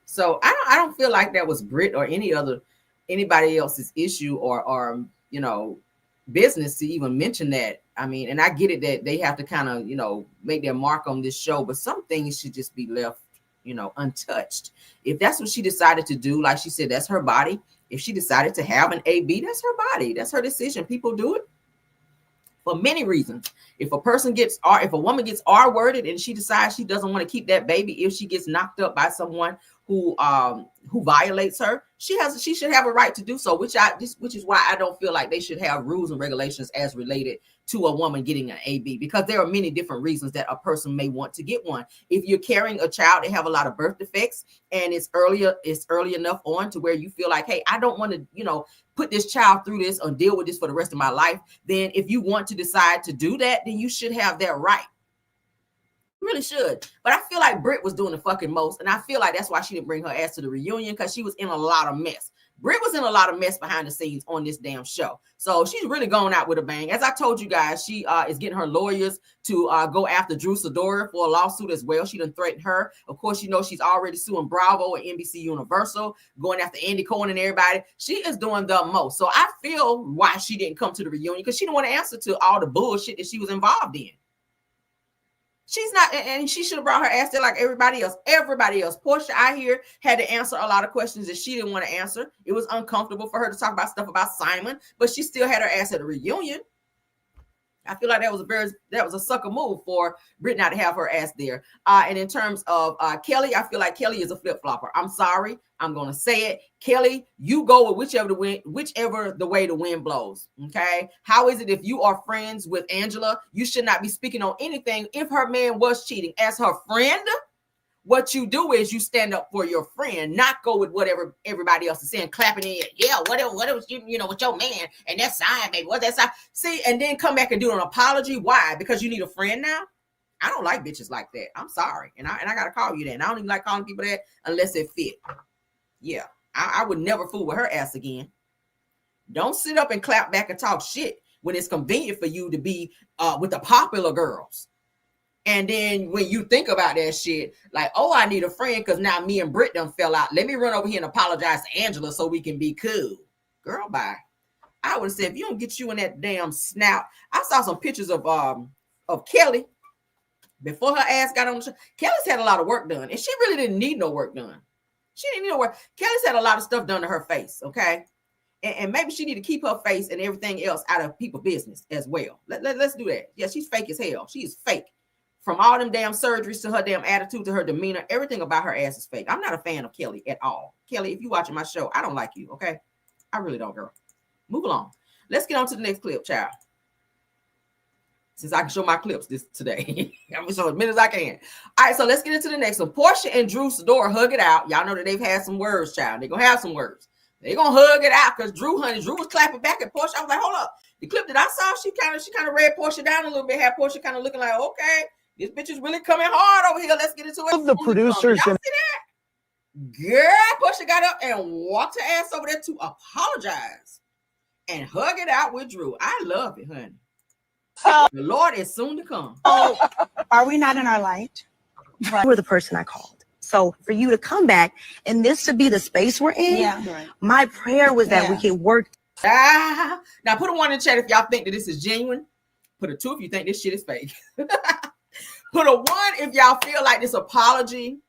So I don't feel like that was Britt or anybody else's issue or you know, business to even mention that. I mean, and I get it that they have to kind of, you know, make their mark on this show, but some things should just be left, you know, untouched. If that's what she decided to do, like she said, that's her body. If she decided to have an AB, that's her body. That's her decision. People do it for many reasons. If a woman gets R-worded and she decides she doesn't want to keep that baby, if she gets knocked up by someone who violates her, she should have a right to do so, which is why I don't feel like they should have rules and regulations as related to a woman getting an AB, because there are many different reasons that a person may want to get one. If you're carrying a child, they have a lot of birth defects, and it's early enough on to where you feel like, hey, I don't want to, you know, put this child through this or deal with this for the rest of my life. Then if you want to decide to do that, then you should have that right. You really should. But I feel like Britt was doing the fucking most, and I feel like that's why she didn't bring her ass to the reunion, because she was in a lot of mess. Britt was in a lot of mess behind the scenes on this damn show. So she's really going out with a bang. As I told you guys, she is getting her lawyers to go after Drew Sidora for a lawsuit as well. She done threatened her. Of course, you know, she's already suing Bravo and NBC Universal, going after Andy Cohen and everybody. She is doing the most. So I feel why she didn't come to the reunion, because she didn't want to answer to all the bullshit that she was involved in. She's not, and she should have brought her ass there like everybody else. Portia, I hear, had to answer a lot of questions that she didn't want to answer. It was uncomfortable for her to talk about stuff about Simon, but she still had her ass at a reunion. I feel like that was a sucker move for Britt not to have her ass there. And in terms of Kelly, I feel like Kelly is a flip-flopper. I'm sorry. I'm going to say it. Kelly, you go with whichever the way the wind blows. Okay. How is it if you are friends with Angela, you should not be speaking on anything if her man was cheating? As her friend, what you do is you stand up for your friend, not go with whatever everybody else is saying, clapping in. Yeah, whatever you know, with your man and that side, baby. What's that side? See, and then come back and do an apology. Why? Because you need a friend now? I don't like bitches like that. I'm sorry. And I gotta call you that. And I don't even like calling people that unless it fit. Yeah, I would never fool with her ass again. Don't sit up and clap back and talk shit when it's convenient for you to be with the popular girls. And then when you think about that shit, like, oh, I need a friend because now me and Britt done fell out. Let me run over here and apologize to Angela so we can be cool. Girl, bye. I would have said, if you don't get you in that damn snout. I saw some pictures of Kelly before her ass got on the show. Kelly's had a lot of work done, and she really didn't need no work done. She didn't need no work. Kelly's had a lot of stuff done to her face, okay? And maybe she need to keep her face and everything else out of people's business as well. Let's do that. Yeah, she's fake as hell. She is fake. From all them damn surgeries to her damn attitude to her demeanor, everything about her ass is fake. I'm not a fan of Kelly at all. Kelly, if you watching my show, I don't like you, okay? I really don't, girl. Move along. Let's get on to the next clip, child. Since I can show my clips today. I'm gonna show as many as I can. All right, so let's get into the next one. Portia and Drew Sidora hug it out. Y'all know that they've had some words, child. They're gonna have some words. They're gonna hug it out because Drew was clapping back at Portia. I was like, hold up. The clip that I saw, she kind of read Portia down a little bit, had Portia kind of looking like, okay, this bitch is really coming hard over here. Let's get into it. The producers Y'all see that? Girl, Portia got up and walked her ass over there to apologize and hug it out with Drew. I love it, honey. The Lord is soon to come. Oh, are we not in our light? You were the person I called. So for you to come back and this to be the space we're in, my prayer was that we could work. Now put a 1 in the chat if y'all think that this is genuine. Put a 2 if you think this shit is fake. Put a 1 if y'all feel like this apology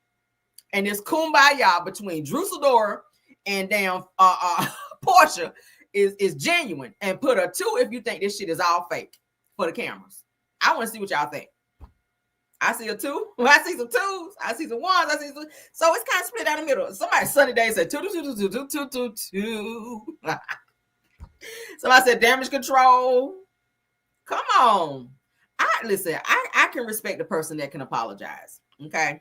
and this kumbaya between Drew Sidora and damn Portia is genuine. And put a 2 if you think this shit is all fake for the cameras. I want to see what y'all think. I see a 2. I see some 2s. I see some 1s. I see some. So it's kind of split down the middle. Somebody sunny day said 2, 2, 2, 2, 2, 2, 2. Somebody said damage control. Come on. I can respect the person that can apologize. Okay.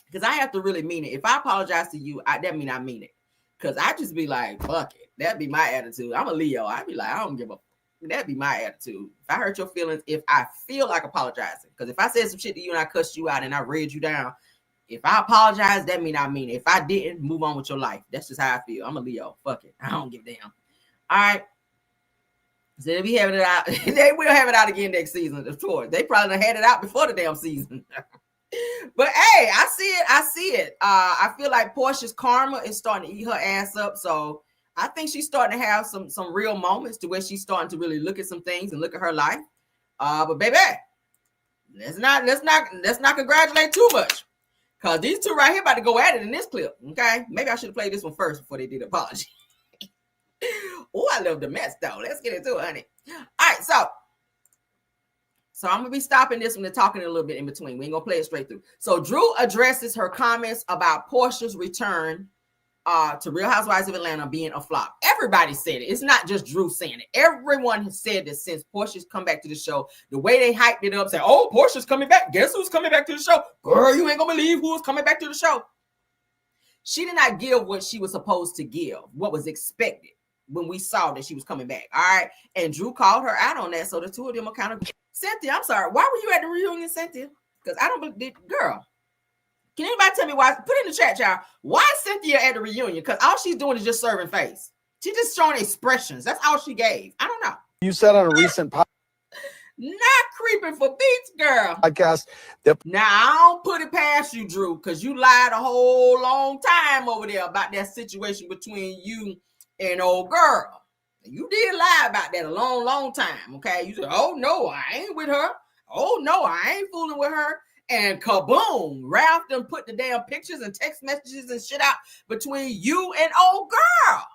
Because I have to really mean it. If I apologize to you, that mean I mean it. Because I just be like, fuck it. That'd be my attitude. I'm a Leo. I'd be like, I don't give a. That'd be my attitude. If I hurt your feelings, if I feel like apologizing. Because if I said some shit to you and I cussed you out and I read you down, if I apologize, that mean I mean it. If I didn't, move on with your life. That's just how I feel. I'm a Leo. Fuck it. I don't give a damn. All right. So they'll be having it out. They will have it out again next season, of course. They probably had it out before the damn season. But hey, I see it. I see it. I feel like Portia's karma is starting to eat her ass up. So I think she's starting to have some real moments to where she's starting to really look at some things and look at her life. But baby, let's not congratulate too much. Cause these two right here about to go at it in this clip. Okay. Maybe I should have played this one first before they did the apology. Oh, I love the mess though. Let's get into it, honey. All right, so I'm gonna be stopping this one and talking a little bit in between. We ain't gonna play it straight through. So Drew addresses her comments about Portia's return to Real Housewives of Atlanta being a flop. Everybody said it. It's not just Drew saying it. Everyone has said this since Portia's come back to the show. The way they hyped it up, said, "Oh, Portia's coming back. Guess who's coming back to the show? Girl, you ain't gonna believe who's coming back to the show." She did not give what she was supposed to give, what was expected when we saw that she was coming back. All right. And Drew called her out on that. So the two of them are kind of Cynthia. I'm sorry. Why were you at the reunion, Cynthia? Because I don't believe, girl. Can anybody tell me why? Put in the chat, y'all. Why is Cynthia at the reunion? Because all she's doing is just serving face. She's just showing expressions. That's all she gave. I don't know. You said on a recent not creeping for beats, girl. podcast now I don't put it past you, Drew, because you lied a whole long time over there about that situation between you and old girl. You did lie about that a long time. Okay. You said, "Oh no, I ain't with her. Oh no, I ain't fooling with her." And kaboom, Ralph done put the damn pictures and text messages and shit out between you and old girl.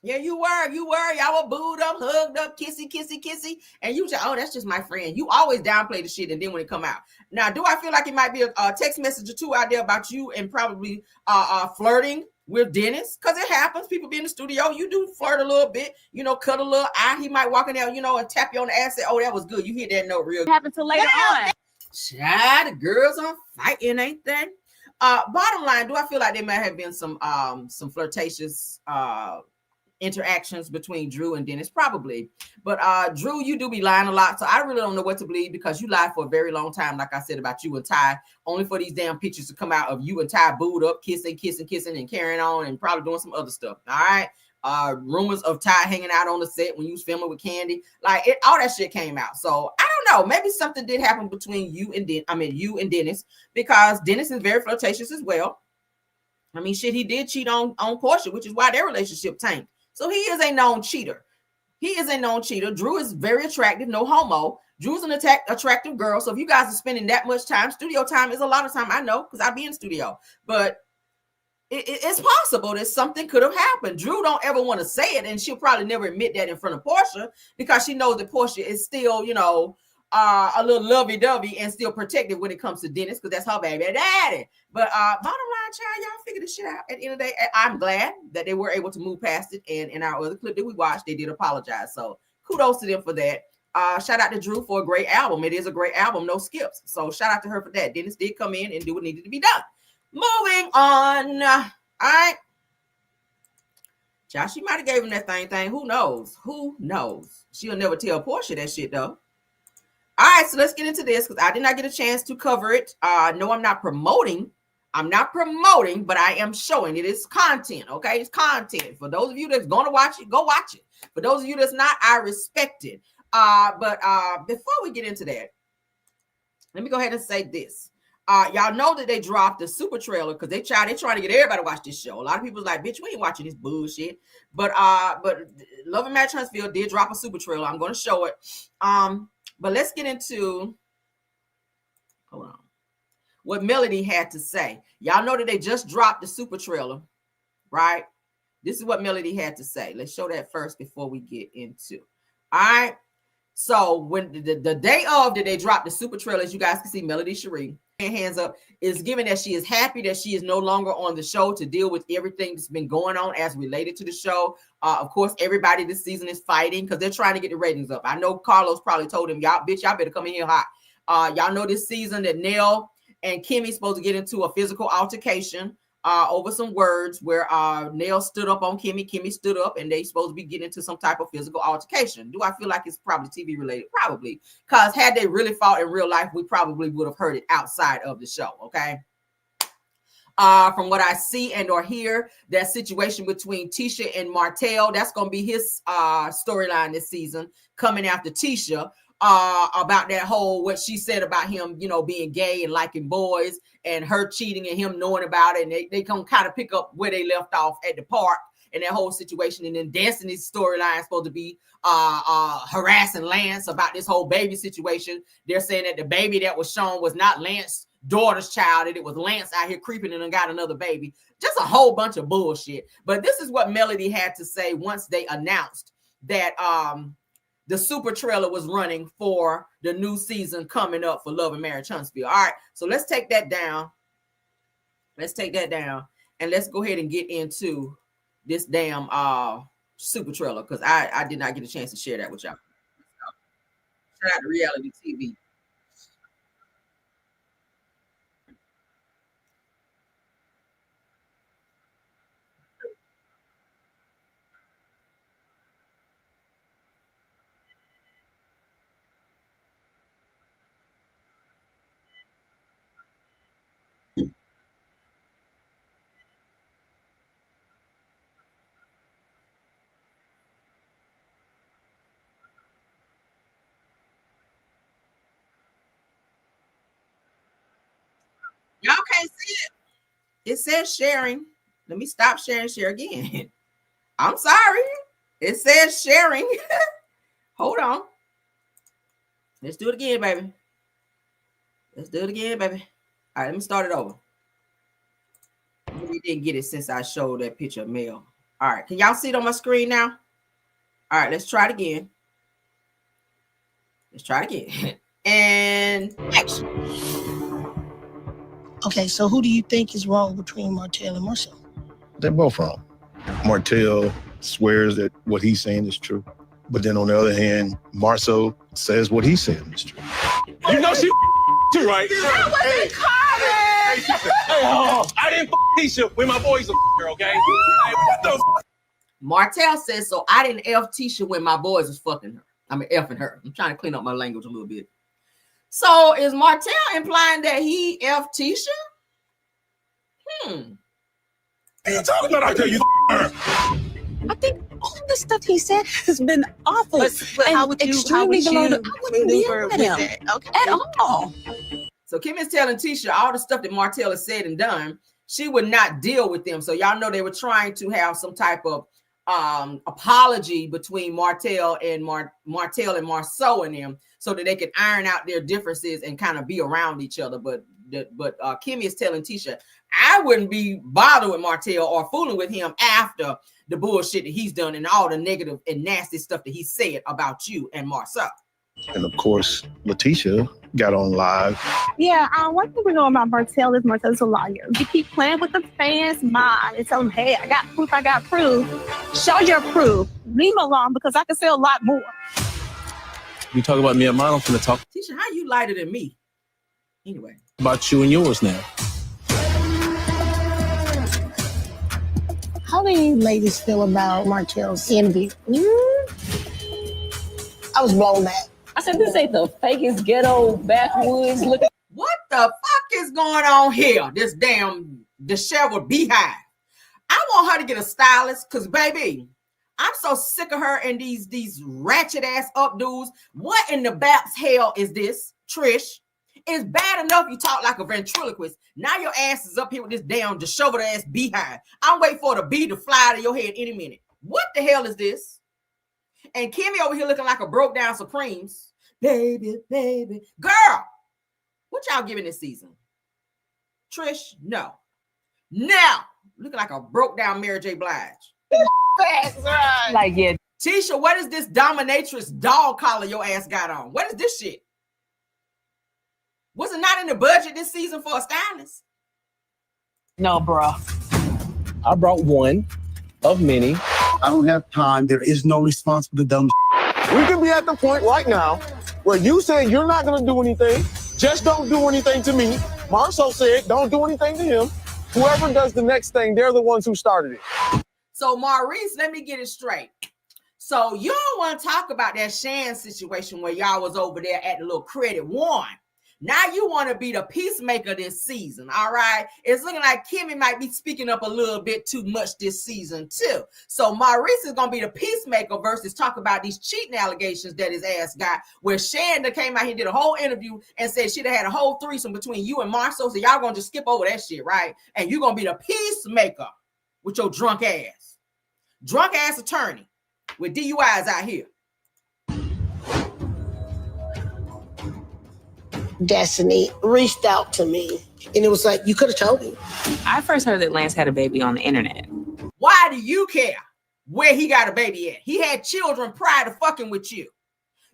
Yeah, you were. Y'all were booed up, hugged up, kissy. And you said, "Oh, that's just my friend." You always downplay the shit, and then when it come out. Now, do I feel like it might be a text message or two out there about you and probably flirting with Dennis? Because it happens. People be in the studio. You do flirt a little bit, cut a little eye. He might walk in there, and tap you on the ass, say, "Oh, that was good." You hit that note real good. Happened to later on. Child, the girls are fighting, ain't they? Bottom line, do I feel like there might have been some flirtatious interactions between Drew and Dennis? Probably. But Drew, you do be lying a lot, so I really don't know what to believe, because you lied for a very long time, like I said, about you and Ty, only for these damn pictures to come out of you and Ty booed up, kissing and carrying on, and probably doing some other stuff. All right. Rumors of Ty hanging out on the set when you was filming with Candy, all that shit came out. So I don't know, maybe something did happen between you and Dennis, because Dennis is very flirtatious as well. I mean, shit, he did cheat on Portia, which is why their relationship tanked. So he is a known cheater. Drew is very attractive, no homo. Drew's an attractive girl. So if you guys are spending that much time, studio time is a lot of time. I know, because I be in studio, but it's possible that something could have happened. Drew don't ever want to say it, and she'll probably never admit that in front of Portia, because she knows that Portia is still, a little lovey-dovey and still protective when it comes to Dennis, because that's her baby daddy. But bottom line, child, y'all figure this shit out. At the end of the day, I'm glad that they were able to move past it. And in our other clip that we watched, they did apologize. So kudos to them for that. Shout out to Drew for a great album. It is a great album, no skips. So shout out to her for that. Dennis did come in and do what needed to be done. Moving on. All right. Josh, she might have gave him that thing. Who knows? She'll never tell Portia that shit, though. All right, so let's get into this, because I did not get a chance to cover it. No, I'm not promoting, but I am showing it is content, okay? It's content. For those of you that's going to watch it, go watch it. For those of you that's not, I respect it. But before we get into that, let me go ahead and say this. Y'all know that they dropped the super trailer because they're trying to get everybody to watch this show. A lot of people's like, bitch, we ain't watching this bullshit. But Love and Marriage Huntsville did drop a super trailer. I'm going to show it. But let's get into, hold on, what Melody had to say. Y'all know that they just dropped the super trailer, right? This is what Melody had to say. Let's show that first before we get into. All right. So when the day of that they dropped the super trailer, as you guys can see, Melody Cherie, hands up, is given that she is happy that she is no longer on the show to deal with everything that's been going on as related to the show. Of course, everybody this season is fighting because they're trying to get the ratings up. I know Carlos probably told him, y'all better come in here hot. Y'all know this season that Nell and Kimmy supposed to get into a physical altercation over some words where Nell stood up on Kimmy stood up, and they supposed to be getting into some type of physical altercation. Do I feel like it's probably TV related? Probably, because had they really fought in real life, we probably would have heard it outside of the show. Okay. From what I see and or hear, that situation between Tisha and Martell, that's going to be his storyline this season, coming after Tisha. About that whole, what she said about him, being gay and liking boys, and her cheating and him knowing about it. And they can kind of pick up where they left off at the park and that whole situation. And then Destiny's storyline is supposed to be harassing Lance about this whole baby situation. They're saying that the baby that was shown was not Lance's daughter's child, and it was Lance out here creeping and got another baby. Just a whole bunch of bullshit. But this is what Melody had to say once they announced that the super trailer was running for the new season coming up for Love and Marriage Huntsville. All right, so let's take that down. And let's go ahead and get into this damn super trailer, because I did not get a chance to share that with y'all. Shout out to reality TV. Y'all can't see it. It says sharing. Let me stop sharing, share again. I'm sorry. It says sharing. Hold on. Let's do it again, baby. All right, let me start it over. We didn't get it since I showed that picture of Mel. All right, can y'all see it on my screen now? All right, let's try it again. And action. Okay, so who do you think is wrong between Martell and Marcel? They're both wrong. Martell swears that what he's saying is true. But then on the other hand, Marcel says what he's saying is true. You know she too, right? That wasn't common. I didn't Tisha when my boys are okay? Hey, what the Martell says, so I didn't F Tisha when my boys was fucking her. I mean, effing her. I'm trying to clean up my language a little bit. So is Martell implying that he F Tisha? What are you talking about? I tell you her. I think all the stuff he said has been awful. But how would you I wouldn't deal with him at all. So Kim is telling Tisha all the stuff that Martell has said and done, she would not deal with them. So y'all know they were trying to have some type of apology between Martell and Marceau and them, so that they could iron out their differences and kind of be around each other. But Kimmy is telling Tisha, I wouldn't be bothered with Martell or fooling with him after the bullshit that he's done and all the negative and nasty stuff that he said about you and Marceau. And of course, Letitia got on live. Yeah, one thing we know about Martell is Martell's a liar. You keep playing with the fans' mind and tell them, hey, I got proof. Show your proof. Leave me alone, because I can say a lot more. You talk about me and mine, I'm finna talk Tisha, how you lighter than me? Anyway. about you and yours now. How do you ladies feel about Martell's interview? I was blown back. I said, this ain't the fakest ghetto backwoods looking. What the fuck is going on here? This damn disheveled beehive. I want her to get a stylist, because baby, I'm so sick of her and these ratchet ass updos. What in the Baps hell is this, Trish? It's bad enough you talk like a ventriloquist. Now your ass is up here with this damn disheveled ass beehive. I'm waiting for the bee to fly out of your head any minute. What the hell is this? And Kimmy over here looking like a broke down Supremes. Baby, baby. Girl, what y'all giving this season? Trish, no. Now, looking like a broke down Mary J. Blige. That's right. Like, yeah. Tisha, what is this dominatrix dog collar your ass got on? What is this shit? Was it not in the budget this season for a stylist? No, bro. I brought one of many. I don't have time. There is no response for the dumb. We can be at the point right now where you say you're not going to do anything. Just don't do anything to me. Marceau said don't do anything to him. Whoever does the next thing, they're the ones who started it. So, Maurice, let me get it straight. So, you don't want to talk about that Shan situation where y'all was over there at the little credit one. Now you want to be the peacemaker this season, all right? It's looking like Kimmy might be speaking up a little bit too much this season, too. So Maurice is going to be the peacemaker versus talk about these cheating allegations that his ass got, where Shanda came out here and did a whole interview and said she'd have had a whole threesome between you and Marceau, so y'all going to just skip over that shit, right? And you're going to be the peacemaker with your drunk ass attorney with DUIs out here. Destiny reached out to me, and it was like, you could have told me. I first heard that Lance had a baby on the internet. Why do you care where he got a baby at? He had children prior to fucking with you.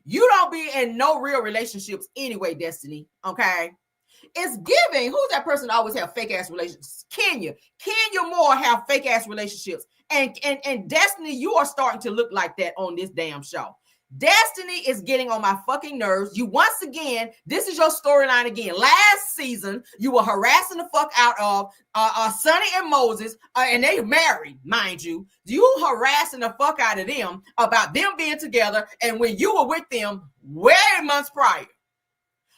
You don't be in no real relationships anyway, Destiny, okay? It's giving. Who's that person that always have fake-ass relationships? Kenya Moore have fake-ass relationships. And Destiny, you are starting to look like that on this damn show. Destiny is getting on my fucking nerves. You once again, this is your storyline again. Last season, you were harassing the fuck out of Sonny and Moses, and they married, mind you. You harassing the fuck out of them about them being together, and when you were with them way months prior.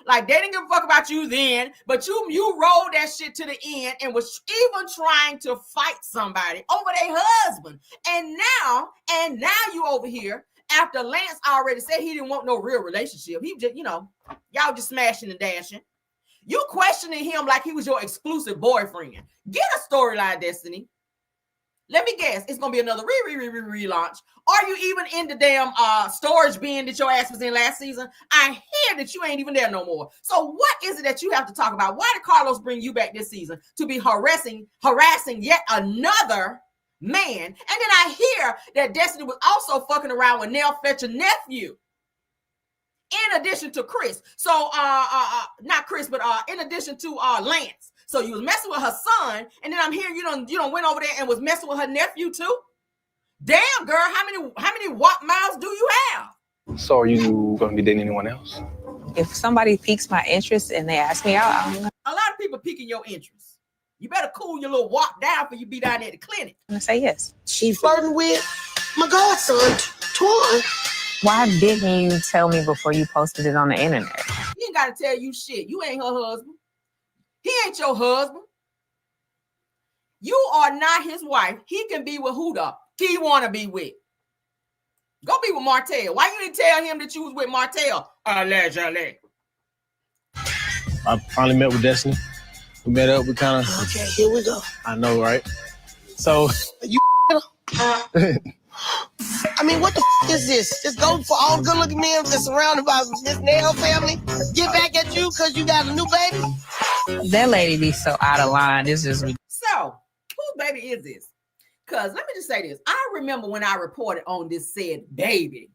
Like, they didn't give a fuck about you then, but you rolled that shit to the end and was even trying to fight somebody over their husband. And now you over here, after Lance already said he didn't want no real relationship. He just, y'all just smashing and dashing. You questioning him like he was your exclusive boyfriend. Get a storyline, Destiny. Let me guess, it's gonna be another relaunch. Are you even in the damn storage bin that your ass was in last season? I hear that you ain't even there no more. So what is it that you have to talk about? Why did Carlos bring you back this season to be harassing yet another man? And then I hear that Destiny was also fucking around with Nell Fletcher's nephew, in addition to Chris. So not Chris, but in addition to Lance. So you was messing with her son, and then I'm hearing you don't went over there and was messing with her nephew too. Damn, girl, how many watt miles do you have? So are you gonna be dating anyone else? If somebody piques my interest and they ask me out, I don't know. A lot of people piquing your interest. You better cool your little walk down for you be down there at the clinic. I'm gonna say yes. She flirting with my godson, Twan. Why didn't you tell me before you posted it on the internet? He ain't gotta tell you shit. You ain't her husband. He ain't your husband. You are not his wife. He can be with who the he want to be with. Go be with Martell. Why you didn't tell him that you was with Martell? Allegedly. I finally met with Destiny. We met up. We kind of. Okay, here we go. I know, right? So. You. I mean, what the is this? Just go for all good-looking men that's surrounded by this Nell family. Get back at you because you got a new baby. That lady be so out of line. It's just. So, whose baby is this? Because let me just say this. I remember when I reported on this said baby.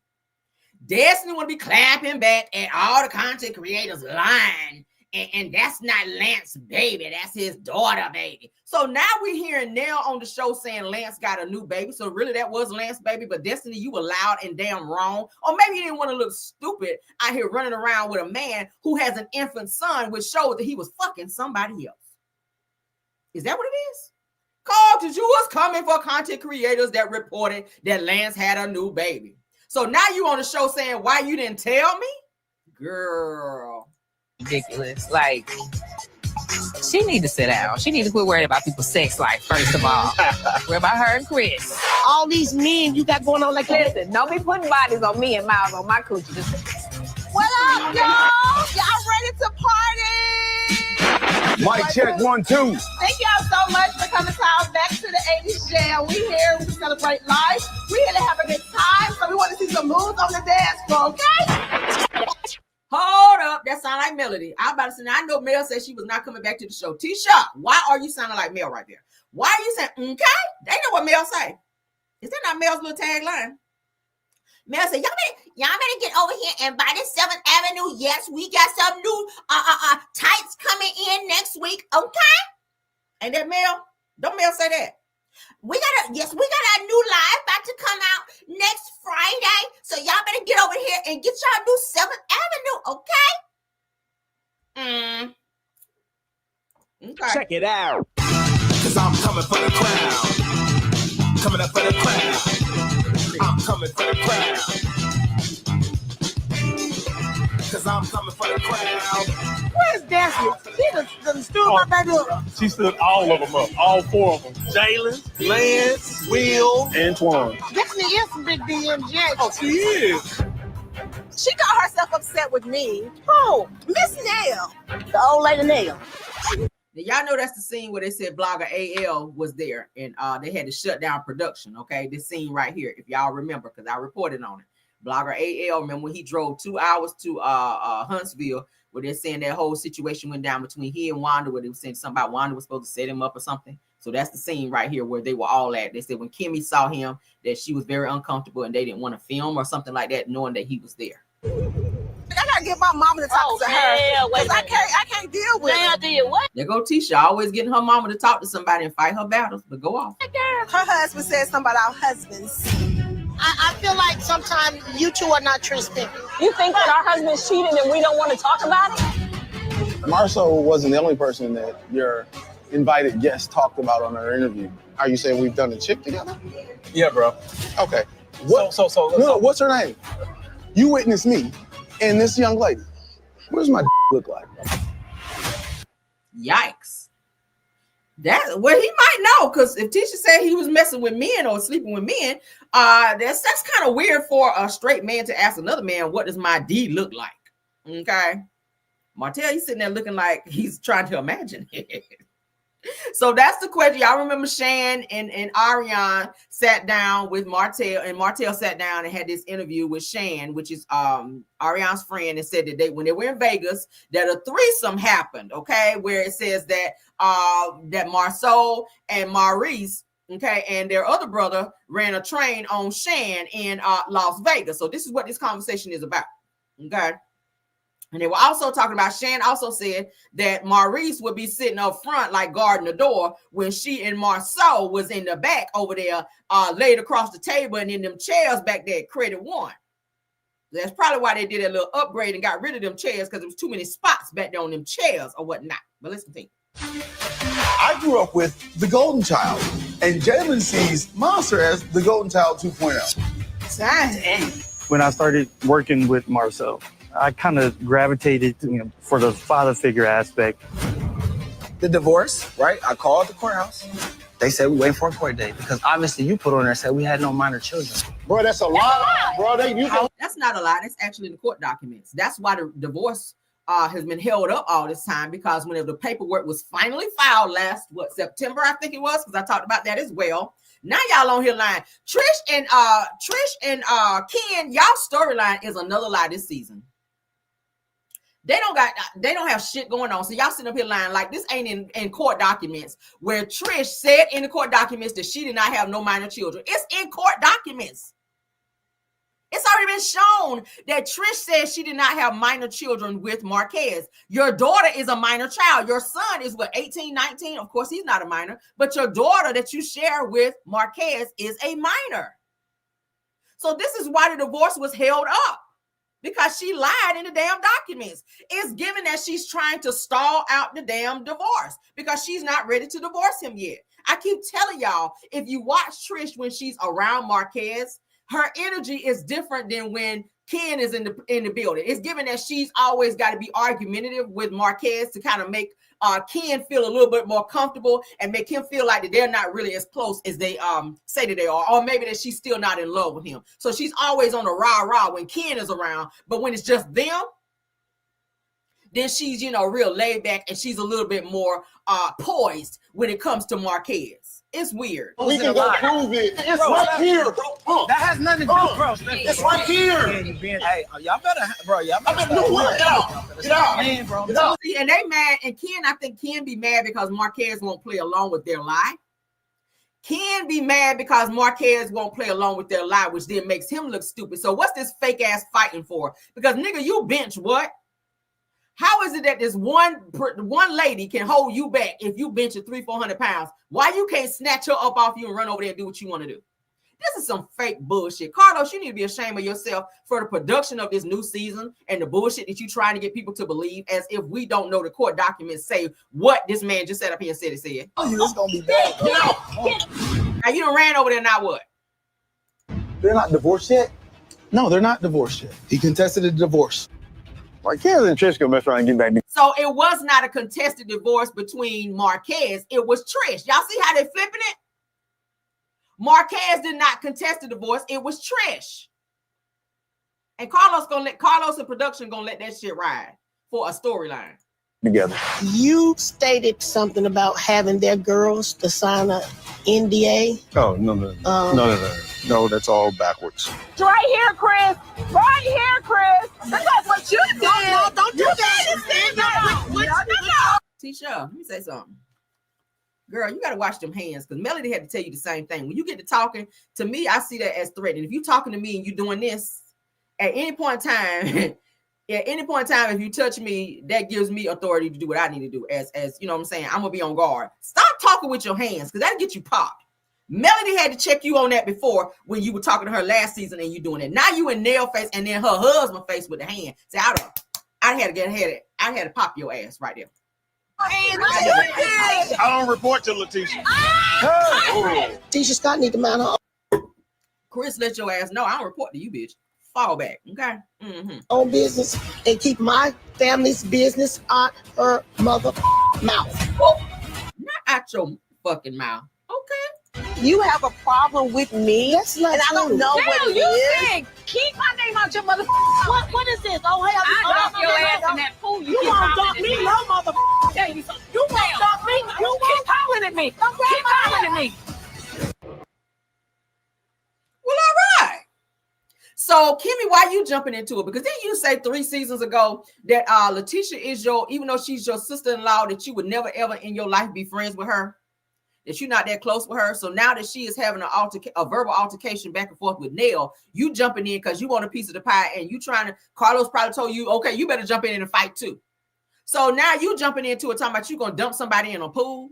Destiny want to be clapping back at all the content creators lying. And that's not Lance's baby. That's his daughter baby. So now we're hearing Nell on the show saying Lance got a new baby. So really that was Lance's baby. But Destiny, you were loud and damn wrong. Or maybe you didn't want to look stupid out here running around with a man who has an infant son, which showed that he was fucking somebody else. Is that what it is? Call to you was coming for content creators that reported that Lance had a new baby. So now you on the show saying why you didn't tell me? Girl. Ridiculous. Like, she need to sit down. She need to quit worrying about people's sex life, first of all. Worry about her and Chris. All these men you got going on like that. Listen, don't be putting bodies on me and Miles on my coochie. What up, y'all? Y'all ready to party? Mic check 1, 2. Thank y'all so much for coming to our Back to the 80s Jam. We here to celebrate life. We here to have a good time. So we want to see some moves on the dance floor, okay? Hold up. That sound like Melody. I'm about to say, now I know Mel said she was not coming back to the show. T-Sharpe, why are you sounding like Mel right there? Why are you saying, okay? They know what Mel say. Is that not Mel's little tagline? Mel said, y'all better get over here and buy the 7th Avenue. Yes, we got some new tights coming in next week, okay? Ain't that Mel? Don't Mel say that? We got a new live about to come out next Friday. So y'all better get over here and get y'all new 7th Avenue, okay? Okay. Check it out. Cause I'm coming for the crowd. Coming up for the crowd. I'm coming for the crowd. Cause I'm coming for the crowd. Where's Daphne? She done stood my baby up. She stood all of them up, all 4 of them. Jalen, Lance, Will, Antoine. Daphne is some big DMJ. Oh, she is. She got herself upset with me. Oh, Miss Nail. the old lady Nail. Now, y'all know that's the scene where they said blogger AL was there and they had to shut down production. Okay, this scene right here, if y'all remember, because I reported on it. Blogger AL, remember when he drove 2 hours to Huntsville, where they're saying that whole situation went down between he and Wanda, where they were saying something about Wanda was supposed to set him up or something. So that's the scene right here where they were all at. They said when Kimmy saw him that she was very uncomfortable and they didn't want to film or something like that, knowing that he was there. I gotta get my mama to talk to her. I can't deal with it. There go Tisha, always getting her mama to talk to somebody and fight her battles, but go off. Her husband said something about our husbands. I feel like sometimes you two are not transparent. You think that our husband's cheating and we don't want to talk about it? Marcel wasn't the only person that your invited guest talked about on our interview. Are you saying we've done a chick together? Yeah, bro. Okay. What? No, what's her name? You witnessed me and this young lady. What does my look like? Yikes. That well, he might know, because if Tisha said he was messing with men or sleeping with men, that's kind of weird for a straight man to ask another man, what does my D look like? Okay. Martell, he's sitting there looking like he's trying to imagine it. So that's the question. Y'all remember Shan and Ariane sat down with Martell, and Martell sat down and had this interview with Shan, which is Ariane's friend, and said that when they were in Vegas, that a threesome happened, okay, where it says that that Marceau and Maurice, okay, and their other brother ran a train on Shan in Las Vegas. So this is what this conversation is about, okay? And they were also talking about, Shan also said that Maurice would be sitting up front, like guarding the door, when she and Marceau was in the back over there, laid across the table and in them chairs back there at Credit One. That's probably why they did a little upgrade and got rid of them chairs, because there was too many spots back there on them chairs or whatnot. But let's continue. I grew up with the Golden Child, and Jalen sees Monster as the Golden Child 2.0. Dang. When I started working with Marceau, I kind of gravitated for the father figure aspect. The divorce, right? I called the courthouse. They said we waiting for a court date because obviously you put on there and said we had no minor children. Bro, that's a lie. Bro, that's not a lie. That's actually in the court documents. That's why the divorce has been held up all this time, because whenever the paperwork was finally filed last, September, I think it was, because I talked about that as well. Now y'all on here lying. Trish and Ken, y'all storyline is another lie this season. They don't have shit going on. So y'all sitting up here lying like this ain't in court documents, where Trish said in the court documents that she did not have no minor children. It's in court documents. It's already been shown that Trish says she did not have minor children with Marquez. Your daughter is a minor child. Your son is 18, 19. Of course, he's not a minor, but your daughter that you share with Marquez is a minor. So this is why the divorce was held up, because she lied in the damn documents. It's given that she's trying to stall out the damn divorce because she's not ready to divorce him yet. I keep telling y'all, if you watch Trish when she's around Marquez, her energy is different than when Ken is in the building. It's given that she's always got to be argumentative with Marquez to kind of make Ken feel a little bit more comfortable and make him feel like that they're not really as close as they say that they are, or maybe that she's still not in love with him. So she's always on a rah-rah when Ken is around, but when it's just them, then she's, real laid back and she's a little bit more poised when it comes to Marquez. It's weird. We can go prove it. It's right here, bro. That has nothing to do, bro. It's right here. Hey, y'all better, bro. Y'all better. Get out. Get out. Man, bro. Get out. See, and they mad, and I think Ken be mad because Marquez won't play along with their lie. Ken be mad because Marquez won't play along with their lie, which then makes him look stupid. So what's this fake ass fighting for? Because nigga, you bench what? How is it that this one lady can hold you back if you bench at 300-400 pounds? Why you can't snatch her up off you and run over there and do what you want to do? This is some fake bullshit. Carlos, you need to be ashamed of yourself for the production of this new season and the bullshit that you trying to get people to believe, as if we don't know the court documents say what this man just sat up here and said it said. Oh, it's gonna be bad. Get out. Now you done ran over there, now what? They're not divorced yet? No, they're not divorced yet. He contested a divorce. Marquez and Trish gonna mess around and get back. So it was not a contested divorce between Marquez. It was Trish. Y'all see how they flipping it? Marquez did not contest the divorce. It was Trish. And Carlos and production gonna let that shit ride for a storyline. Together. You stated something about having their girls to sign a NDA. Oh, no, that's all backwards. Right here, Chris. Right here, Chris. That's not what you did. No, don't do that. Tisha, let me say something. Girl, you got to watch them hands, because Melody had to tell you the same thing. When you get to talking to me, I see that as threatening. If you talking to me and you doing this, at any point in time, if you touch me, that gives me authority to do what I need to do. As you know what I'm saying, I'm gonna be on guard. Stop talking with your hands, because that'll get you popped. Melody had to check you on that before when you were talking to her last season and you doing it. Now you in nail face and then her husband face with the hand. Say, I had to pop your ass right there. I don't report to Letitia. Tisha Scott need to mind her Chris, let your ass know I don't report to you, bitch. Fall back, okay? own business and keep my family's business out her mother mouth. Not out your fucking mouth, okay? You have a problem with me, That's not and I don't true. know Damn, what it you is. think keep my name out your mother. What is this? Oh, hell, I dump your ass in that pool. You won't dump me, no mother. You won't dump me. You won't calling at me. Keep calling at me. Well, all right. So, Kimmy, why you jumping into it? Because didn't you say 3 seasons ago that Letitia is even though she's your sister-in-law, that you would never ever in your life be friends with her? That you're not that close with her. So now that she is having a verbal altercation back and forth with Nell, you jumping in because you want a piece of the pie, and you trying to. Carlos probably told you, okay, you better jump in and fight too. So now you jumping into it talking about you gonna dump somebody in a pool.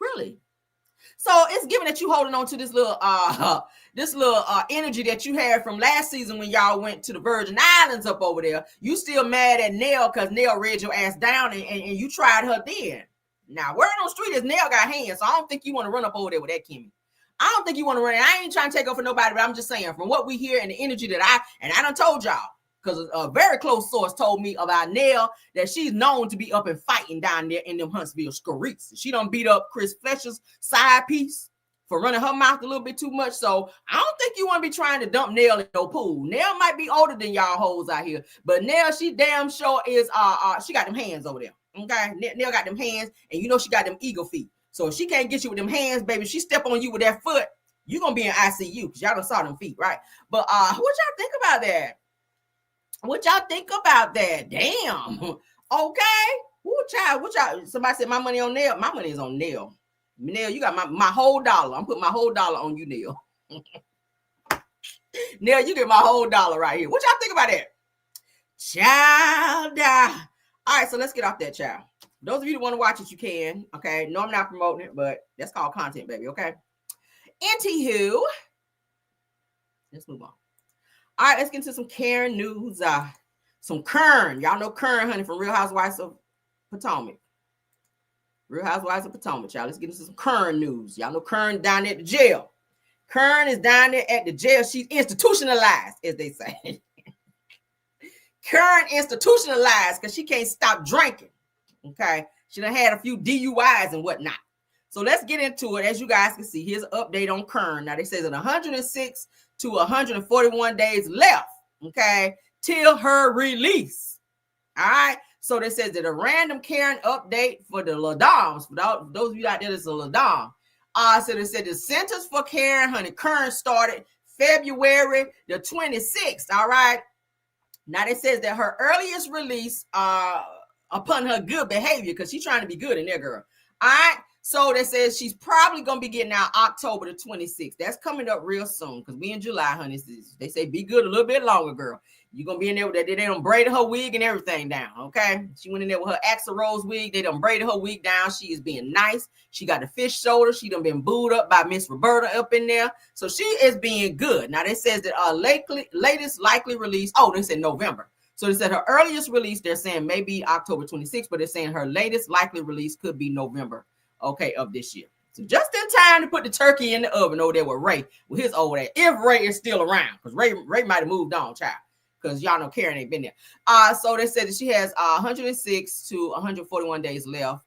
Really? So it's given that you holding on to this little energy that you had from last season when y'all went to the Virgin Islands up over there. You still mad at Nell because Nell read your ass down and you tried her then. Now, word on the street is Nell got hands, so I don't think you want to run up over there with that, Kimmy. I don't think you want to run. I ain't trying to take up for nobody, but I'm just saying from what we hear and the energy that I done told y'all, because a very close source told me about Nell that she's known to be up and fighting down there in them Huntsville streets. She done beat up Chris Fletcher's side piece for running her mouth a little bit too much. So I don't think you want to be trying to dump Nell in no pool. Nell might be older than y'all hoes out here, but Nell, she damn sure is she got them hands over there. Okay, Nell got them hands, and you know she got them eagle feet. So if she can't get you with them hands, baby, she step on you with that foot, you're gonna be in ICU because y'all done saw them feet, right? But what y'all think about that? What y'all think about that? Damn. Okay. What y'all? Somebody said my money on Nell. My money is on Nell. Nell, you got my whole dollar. I'm putting my whole dollar on you, Nell. Nell, you get my whole dollar right here. What y'all think about that? Child. All right, so let's get off that, child. Those of you that want to watch it, you can. Okay. No, I'm not promoting it, but that's called content, baby. Okay. Anywho, let's move on. All right, let's get into some Karen news. Some Kern. Y'all know Kern, honey, from Real Housewives of Potomac. Real Housewives of Potomac, y'all. Let's get into some Kern news. Y'all know Kern down at the jail. Kern is down there at the jail. She's institutionalized, as they say. Kern institutionalized because she can't stop drinking. Okay. She done had a few DUIs and whatnot. So let's get into it. As you guys can see, here's an update on Kern. Now, they say that 106 to 141 days left, okay, till her release. All right. So they says that a random Karen update for the Ladoms. For those of you out there that's a Ladom. So they said the sentence for Karen, honey, Karen started February the 26th. All right. Now it says that her earliest release upon her good behavior, because she's trying to be good in there, girl. All right. So they says she's probably going to be getting out October the 26th. That's coming up real soon because we in July, honey. They say be good a little bit longer, girl. You're going to be in there with that. They done braided her wig and everything down, okay? She went in there with her Axl Rose wig. They done braided her wig down. She is being nice. She got the fish shoulder. She done been booed up by Miss Roberta up in there. So she is being good. Now, they says that latest likely release, they said November. So they said her earliest release, they're saying maybe October 26th, but they're saying her latest likely release could be November, okay, of this year. So just in time to put the turkey in the oven over there with Ray, with his old ass, if Ray is still around, because Ray might have moved on, child. Because y'all know Karen ain't been there. So they said that she has 106 to 141 days left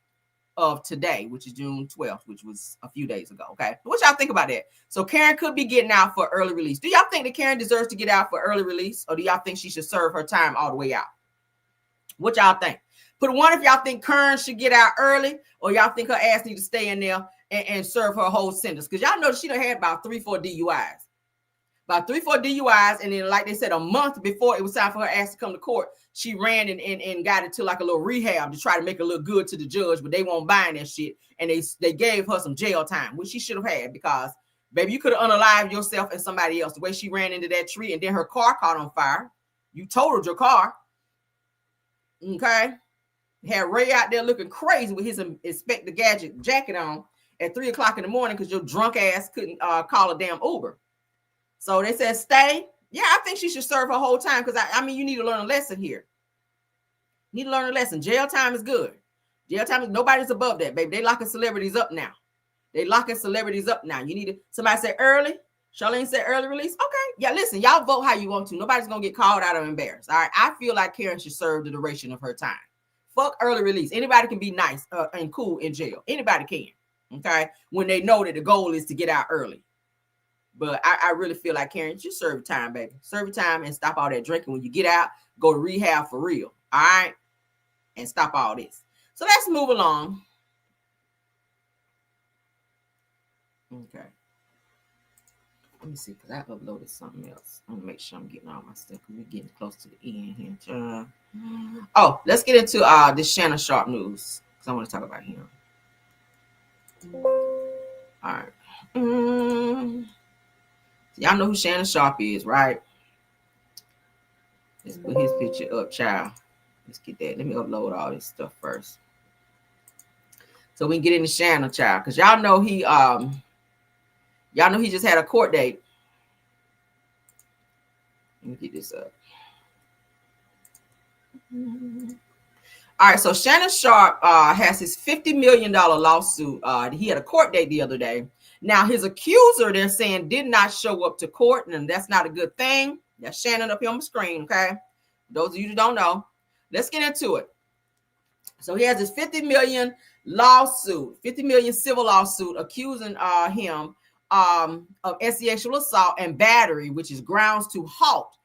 of today, which is June 12th, which was a few days ago. Okay. What y'all think about that? So Karen could be getting out for early release. Do y'all think that Karen deserves to get out for early release? Or do y'all think she should serve her time all the way out? What y'all think? Put a one if y'all think Karen should get out early, or y'all think her ass need to stay in there and serve her whole sentence. Because y'all know she done had about 3-4 DUIs. About 3-4 DUIs, and then like they said, a month before it was time for her ass to come to court, she ran and got into like a little rehab to try to make her look good to the judge, but they won't buy that shit, and they gave her some jail time, which she should have had, because baby, you could have unalived yourself and somebody else the way she ran into that tree, and then her car caught on fire. You totaled your car. Okay, had Ray out there looking crazy with his Inspector Gadget jacket on at 3 o'clock in the morning because your drunk ass couldn't call a damn Uber. So they said stay. Yeah, I think she should serve her whole time, because I mean, you need to learn a lesson here. You need to learn a lesson. Jail time is good. Jail time is, nobody's above that, baby. They locking celebrities up now. They locking celebrities up now. You need to, somebody say early. Charlene said early release. Okay. Yeah, listen, y'all vote how you want to. Nobody's going to get called out or embarrassed. All right. I feel like Karen should serve the duration of her time. Fuck early release. Anybody can be nice and cool in jail. Anybody can. Okay. When they know that the goal is to get out early. But I really feel like Karen, you serve time, baby. Serve time and stop all that drinking. When you get out, go to rehab for real. All right. And stop all this. So let's move along. Okay. Let me see, because I uploaded something else. I'm going to make sure I'm getting all my stuff, because we're getting close to the end here. Oh, let's get into this Shannon Sharpe news, because I want to talk about him. All right. Y'all know who Shannon Sharpe is, right? Let's put his picture up, child. Let's get that. Let me upload all this stuff first, so we can get into Shannon, child. Because y'all know he just had a court date. Let me get this up. All right, so Shannon Sharpe has his $50 million lawsuit. He had a court date the other day. Now, his accuser, they're saying, did not show up to court, and that's not a good thing. That's Shannon up here on the screen, okay? Those of you that don't know, let's get into it. So he has this $50 million lawsuit, $50 million civil lawsuit accusing him of sexual assault and battery, which is grounds to a halt,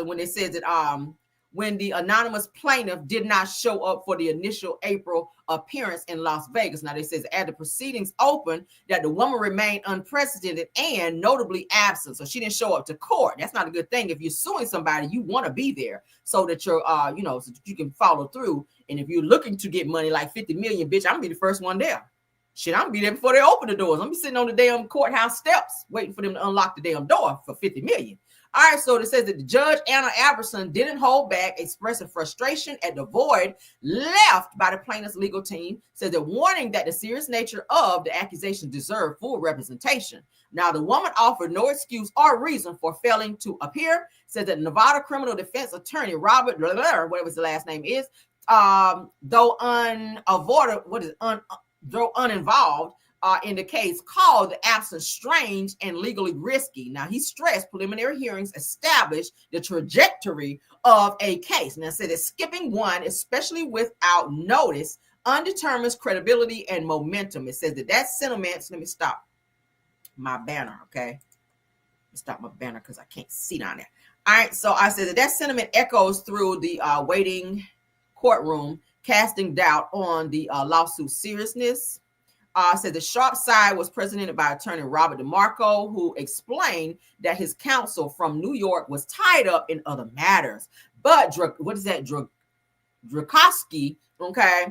when they said that when the anonymous plaintiff did not show up for the initial April appearance in Las Vegas. Now, they says at the proceedings open that the woman remained unprecedented and notably absent. So she didn't show up to court. That's not a good thing. If you're suing somebody, you want to be there so that you're, so that you can follow through. And if you're looking to get money like 50 million, bitch, I'm gonna be the first one there. Shit, I'm gonna be there before they open the doors. I'm be sitting on the damn courthouse steps waiting for them to unlock the damn door for 50 million. All right, so it says that the judge, Anna Albertson, didn't hold back, expressing frustration at the void left by the plaintiff's legal team, says that warning that the serious nature of the accusations deserve full representation. Now, the woman offered no excuse or reason for failing to appear, says that Nevada criminal defense attorney Robert, whatever his last name is, though uninvolved, in the case, called the absence strange and legally risky. Now, he stressed preliminary hearings established the trajectory of a case. Now, said that skipping one, especially without notice, undetermines credibility and momentum. It says that sentiment. Let me stop my banner, okay? Let me stop my banner because I can't see down there. All right, so I said that sentiment echoes through the waiting courtroom, casting doubt on the lawsuit seriousness. Said the Sharpe side was represented by attorney Robert DeMarco, who explained that his counsel from New York was tied up in other matters. But Drakowski, okay,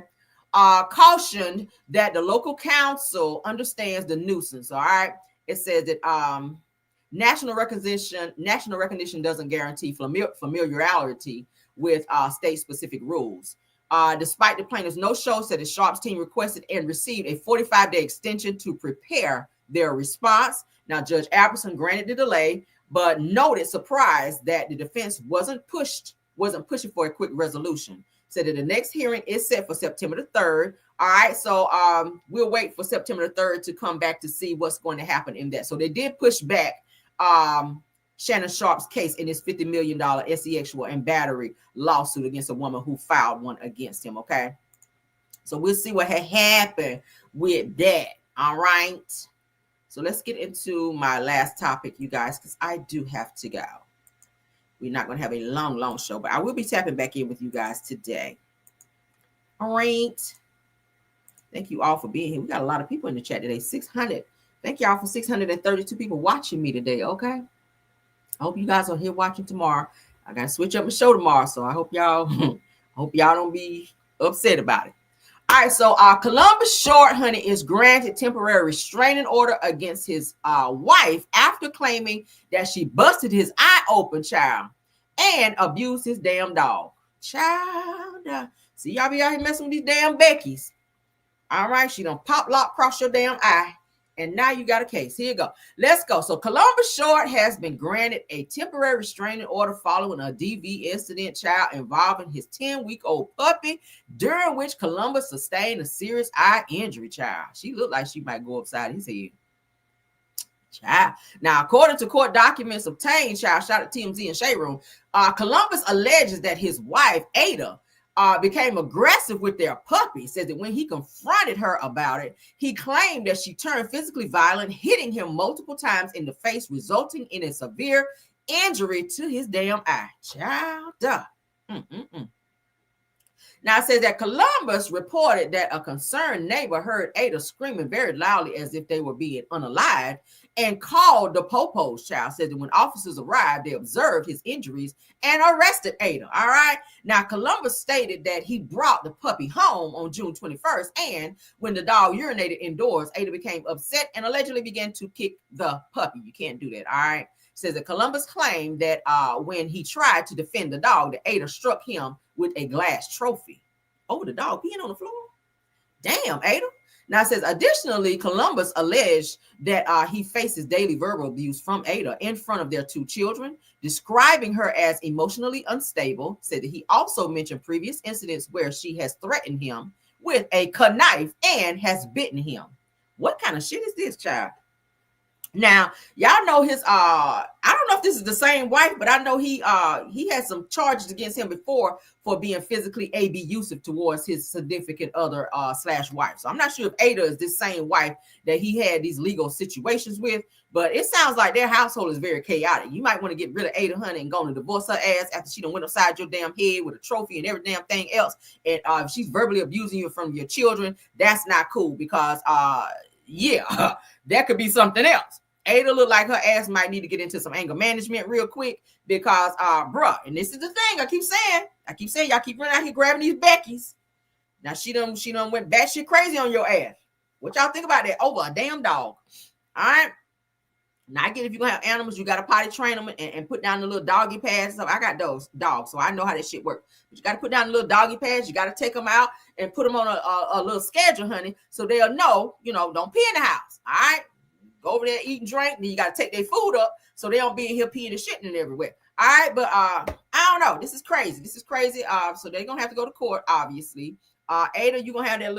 cautioned that the local council understands the nuisance. All right, it says that national recognition doesn't guarantee familiarity with state-specific rules. Despite the plaintiff's no-show, said the Sharpe's team requested and received a 45-day extension to prepare their response. Now, Judge Albertson granted the delay, but noted surprised that the defense wasn't pushing for a quick resolution. Said that the next hearing is set for September the 3rd. All right, so we'll wait for September the 3rd to come back to see what's going to happen in that. So they did push back Shannon Sharpe's case in his $50 million sexual and battery lawsuit against a woman who filed one against him. Okay, so we'll see what had happened with that. All right, so let's get into my last topic, you guys, because I do have to go. We're not going to have a long show, but I will be tapping back in with you guys today. All right, thank you all for being here. We got a lot of people in the chat today. 600. Thank y'all for 632 people watching me today. Okay. I hope you guys are here watching tomorrow. I got to switch up my show tomorrow, so I hope y'all don't be upset about it. All right, so Columbus Short, honey, is granted temporary restraining order against his wife after claiming that she busted his eye open, child, and abused his damn dog. Child, see, y'all be out here messing with these damn Beckys. All right, she done pop lock across your damn eye. And now you got a case. Here you go. Let's go. So Columbus Short has been granted a temporary restraining order following a DV incident, child, involving his 10-week-old puppy, during which Columbus sustained a serious eye injury, child. She looked like she might go upside his head. Child. Now, according to court documents obtained, child, shout out to TMZ and Shade Room, Columbus alleges that his wife, Ada, became aggressive with their puppy. Says that when he confronted her about it, he claimed that she turned physically violent, hitting him multiple times in the face, resulting in a severe injury to his damn eye. Child. Now it says that Columbus reported that a concerned neighbor heard Ada screaming very loudly as if they were being unalived and called the Popos. Child said that when officers arrived, they observed his injuries and arrested Ada. All right. Now, Columbus stated that he brought the puppy home on June 21st. And when the dog urinated indoors, Ada became upset and allegedly began to kick the puppy. You can't do that. All right. Says that Columbus claimed that when he tried to defend the dog, that Ada struck him with a glass trophy. Oh, the dog peeing on the floor. Damn, Ada. Now it says, additionally, Columbus alleged that he faces daily verbal abuse from Ada in front of their two children, describing her as emotionally unstable. Said that he also mentioned previous incidents where she has threatened him with a knife and has bitten him. What kind of shit is this, child? Now, y'all know his I don't know if this is the same wife, but I know he had some charges against him before for being physically abusive towards his significant other slash wife. So I'm not sure if Ada is this same wife that he had these legal situations with, but it sounds like their household is very chaotic. You might want to get rid of Ada, honey, and go to divorce her ass after she done went upside your damn head with a trophy and every damn thing else. And if she's verbally abusing you in front of your children, that's not cool, because yeah, that could be something else. Ada look like her ass might need to get into some anger management real quick, because bruh, and this is the thing I keep saying, y'all keep running out here grabbing these Beckys. Now she done went batshit crazy on your ass. What y'all think about that? Over a damn dog. All right. Now I get, if you're gonna have animals, you gotta potty train them and put down the little doggy pads. So I got those dogs, so I know how that shit works. But you gotta put down the little doggy pads. You gotta take them out and put them on a little schedule, honey, so they'll know, don't pee in the house. All right. Go over there, eat and drink. Then you got to take their food up so they don't be in here peeing and shitting everywhere. All right, but I don't know. This is crazy. So they're gonna have to go to court, obviously. Ada, you're gonna have a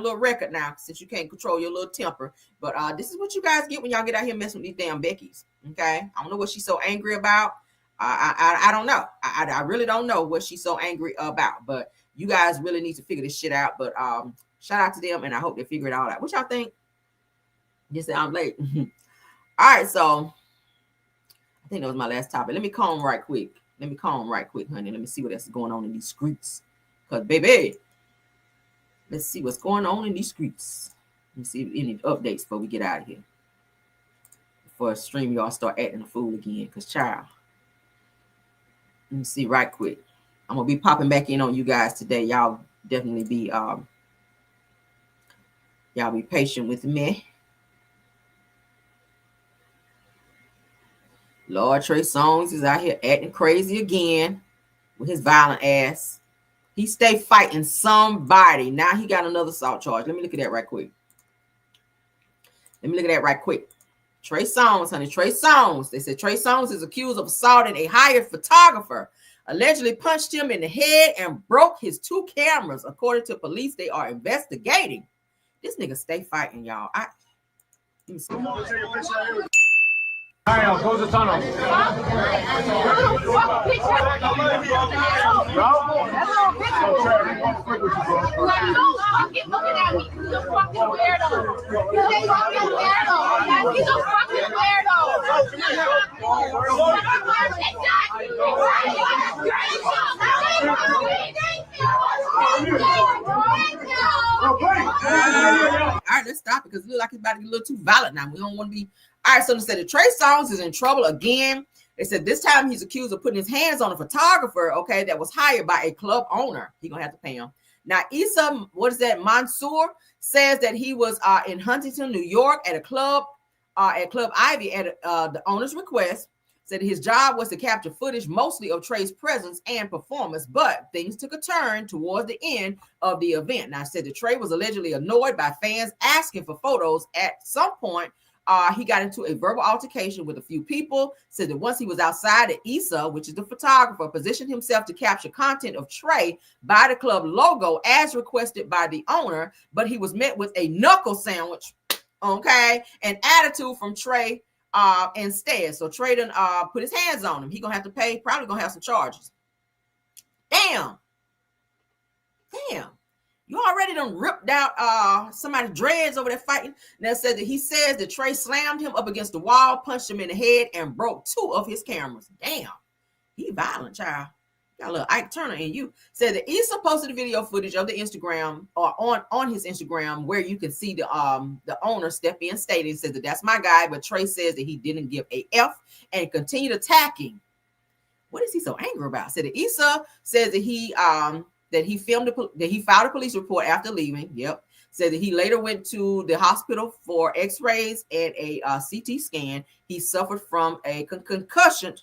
little record now, since you can't control your little temper. But this is what you guys get when y'all get out here messing with these damn Beckys. Okay, I don't know what she's so angry about. I don't know. I really don't know what she's so angry about. But you guys really need to figure this shit out. But shout out to them, and I hope they figure it all out. What y'all think? Just say I'm late. All right, so I think that was my last topic. Let me comb right quick. Honey. Let me see what else is going on in these streets. Because, baby, let's see what's going on in these streets. Let me see any updates before we get out of here. Before stream y'all start acting a fool again. Because, child, let me see right quick. I'm going to be popping back in on you guys today. Y'all definitely be patient with me. Lord, Trey Songz is out here acting crazy again with his violent ass. He stay fighting somebody. Now he got another assault charge. Let me look at that right quick. Trey Songz, honey. Trey Songz. They said Trey Songz is accused of assaulting a hired photographer. Allegedly punched him in the head and broke his 2 cameras. According to police, they are investigating. This nigga stay fighting, y'all. Let me see. Damn, close the tunnel. All right, let's stop it because it looks like it's about to be a little too violent now. We don't want to be. All right, so they said that Trey Songz is in trouble again. They said this time he's accused of putting his hands on a photographer, okay, that was hired by a club owner. He's going to have to pay him. Now, Issa, Mansour says that he was in Huntington, New York at Club Ivy at the owner's request. Said his job was to capture footage mostly of Trey's presence and performance, but things took a turn towards the end of the event. Now, said that Trey was allegedly annoyed by fans asking for photos. At some point, he got into a verbal altercation with a few people. Said that once he was outside, Issa, which is the photographer, positioned himself to capture content of Trey by the club logo as requested by the owner, but he was met with a knuckle sandwich, okay, an attitude from Trey instead. So Trey done put his hands on him. He gonna have to pay, probably gonna have some charges. Damn. You already done ripped out somebody's dreads over there fighting. Now said that he says that Trey slammed him up against the wall, punched him in the head, and broke 2 of his cameras. Damn. He violent, child. Got a little Ike Turner in you. Said that Issa posted the video footage of the Instagram or on his Instagram where you can see the owner step in stating, says that that's my guy, but Trey says that he didn't give a F and continued attacking. What is he so angry about? Said that Issa says that he filed a police report after leaving. Yep. Said that he later went to the hospital for x-rays and a CT scan. He suffered from a concussion,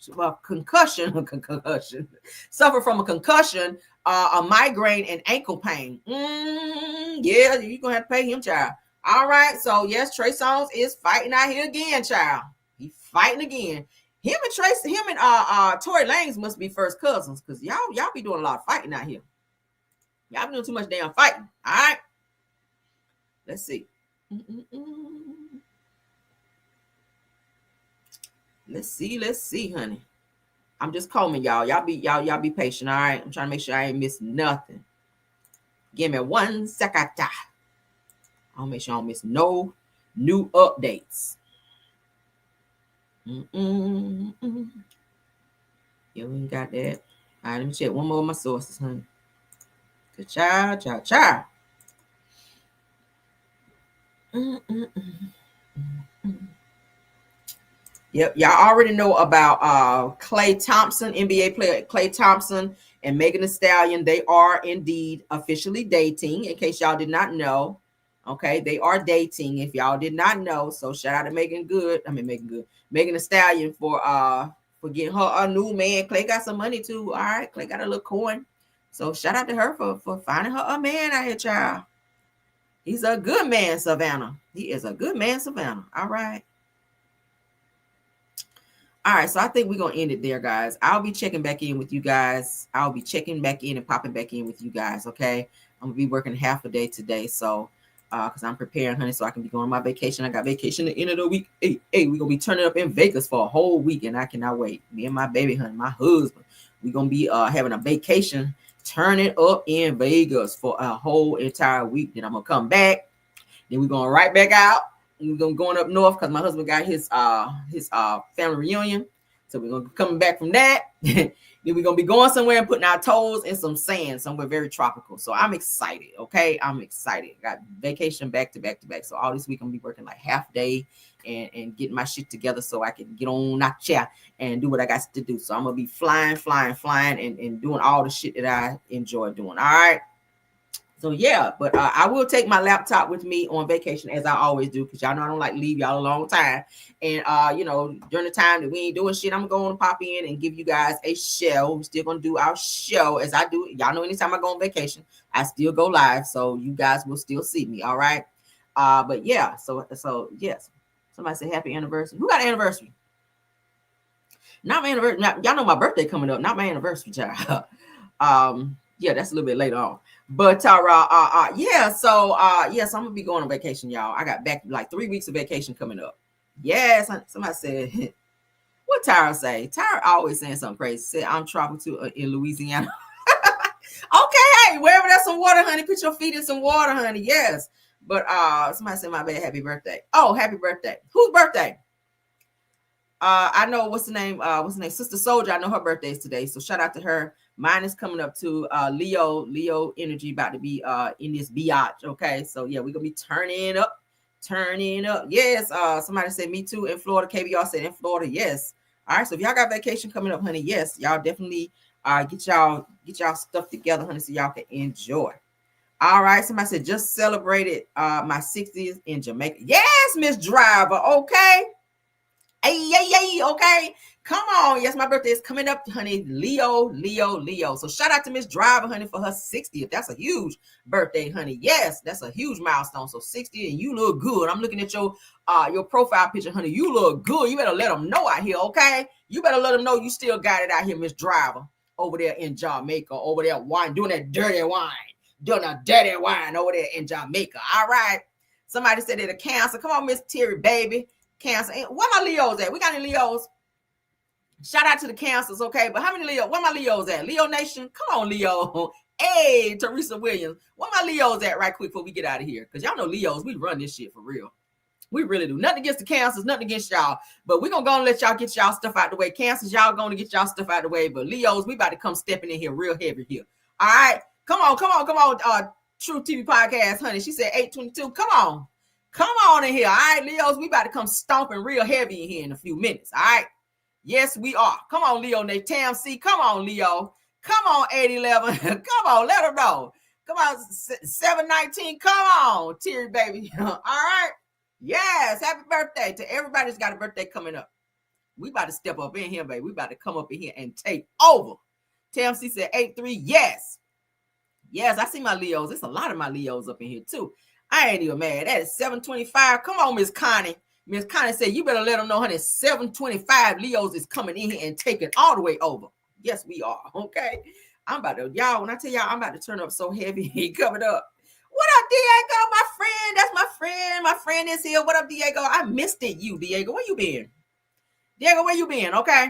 a migraine, and ankle pain. Yeah, you're going to have to pay him, child. All right. So, yes, Trey Songz is fighting out here again, child. He's fighting again. Him and Tory Lanez must be first cousins because y'all be doing a lot of fighting out here. Y'all be doing too much damn fighting. All right. Let's see. Let's see, honey. I'm just combing y'all. Y'all be patient, all right? I'm trying to make sure I ain't missing nothing. Give me 1 second. I'll make sure I don't miss no new updates. Yeah, we got that. All right, let me check one more of my sources, honey. Good child. Yep, y'all already know about Klay Thompson, NBA player Klay Thompson and Megan Thee Stallion. They are indeed officially dating, in case y'all did not know. Okay, they are dating if y'all did not know. So shout out to Megan Thee Stallion for getting her a new man. Klay got some money too. All right, Klay got a little coin. So shout out to her for finding her a man out here, child. He's a good man, Savannah. He is a good man, Savannah. All right. All right, so I think we're going to end it there, guys. I'll be checking back in with you guys. I'll be checking back in and popping back in with you guys, okay? I'm going to be working half a day today, so because I'm preparing, honey, so I can be going on my vacation. I got vacation at the end of the week. Hey, we're going to be turning up in Vegas for a whole week, and I cannot wait. Me and my baby, honey, my husband, we're going to be having a vacation, turning up in Vegas for a whole entire week. Then I'm going to come back. Then we're going right back out. We're going up north because my husband got his family reunion. So So we're gonna be coming back from that. Then we're gonna be going somewhere and putting our toes in some sand, somewhere very tropical. So I'm excited. Okay, I'm excited. Got vacation back to back to back. So all this week I'm gonna be working like half day and getting my shit together so I can get on that chair and do what I got to do. So I'm gonna be flying and doing all the shit that I enjoy doing. All right. So yeah, but I will take my laptop with me on vacation as I always do, because y'all know I don't like to leave y'all a long time. And during the time that we ain't doing shit, I'm going to pop in and give you guys a show. We're still gonna do our show as I do. Y'all know anytime I go on vacation, I still go live, so you guys will still see me. All right. But yeah, so yes. Somebody say happy anniversary. Who got an anniversary? Not my anniversary. Y'all know my birthday coming up. Not my anniversary, child. Yeah, that's a little bit later on. But so I'm gonna be going on vacation, y'all. I got back like 3 weeks of vacation coming up. Yes, somebody said, what Tyra say? Tyra always saying something crazy. Said I'm traveling to in Louisiana. Okay, hey, wherever there's some water, honey, put your feet in some water, honey. Yes. But somebody said my bad, happy birthday. Oh, happy birthday. Whose birthday? I know what's the name? Sister Soldier. I know her birthday is today. So shout out to her. Mine is coming up to Leo energy, about to be in this biatch. Okay. So yeah, we're gonna be turning up. Yes. Somebody said me too in Florida. KBR said in Florida. Yes. All right. So if y'all got vacation coming up, honey, yes, y'all definitely get y'all stuff together, honey, so y'all can enjoy. All right. Somebody said just celebrated my 60th in Jamaica. Yes, Miss Driver. Okay. Hey, okay. Come on. Yes, my birthday is coming up, honey. Leo. So shout out to Miss Driver, honey, for her 60th. That's a huge birthday, honey. Yes, that's a huge milestone. So 60, and you look good. I'm looking at your profile picture, honey. You look good. You better let them know out here, okay? You better let them know you still got it out here, Miss Driver, over there in Jamaica, over there doing that dirty wine over there in Jamaica. All right. Somebody said they're a Cancer. Come on, Miss Terry, baby. Cancer. Where my Leos at? We got any Leos? Shout out to the Cancers, okay? But how many Leos? Where my Leos at? Leo Nation? Come on, Leo. Hey, Teresa Williams. Where my Leos at right quick before we get out of here? Because y'all know Leos, we run this shit for real. We really do. Nothing against the Cancers, nothing against y'all. But we're going to go and let y'all get y'all stuff out the way. Cancers, y'all going to get y'all stuff out the way. But Leos, we about to come stepping in here real heavy here. All right? Come on. True TV Podcast, honey. She said 8:22. Come on in here. All right, Leos, we about to come stomping real heavy in here in a few minutes. All right. Yes, we are. Come on, Leo. Tam C. Come on, Leo. Come on, 811. Come on, let them know. Come on, 719. Come on, Terry, baby. All right. Yes, happy birthday to everybody that's got a birthday coming up. We about to step up in here, baby. We about to come up in here and take over. Tam C said 83. Yes. Yes, I see my Leos. There's a lot of my Leos up in here, too. I ain't even mad. That is 725. Come on, Miss Connie. Miss Connie said, you better let them know, honey, 725 Leos is coming in here and taking all the way over. Yes, we are. Okay. I'm about to, y'all, when I tell y'all, I'm about to turn up so heavy coming up. What up, Diego? My friend. That's my friend. My friend is here. What up, Diego? I missed it, Diego. Where you been? Diego, where you been? Okay.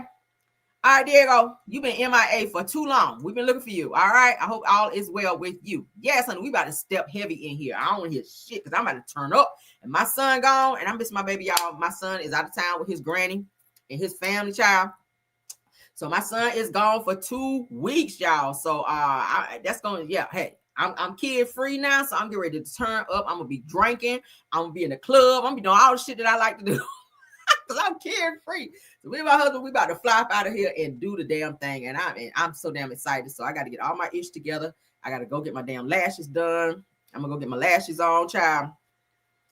All right, Diego, you've been MIA for too long. We've been looking for you. All right. I hope all is well with you. Yes, honey, we about to step heavy in here. I don't want to hear shit because I'm about to turn up. And my son gone, and I miss my baby, y'all. My son is out of town with his granny and his family, child. So my son is gone for 2 weeks, y'all. So that's going to, yeah, hey, I'm kid free now. So I'm getting ready to turn up. I'm going to be drinking. I'm going to be in the club. I'm going to be doing all the shit that I like to do. Because I'm carefree. So me and my husband, we about to fly up out of here and do the damn thing. And I'm so damn excited. So I got to get all my ish together. I got to go get my damn lashes done. I'm going to go get my lashes on, child.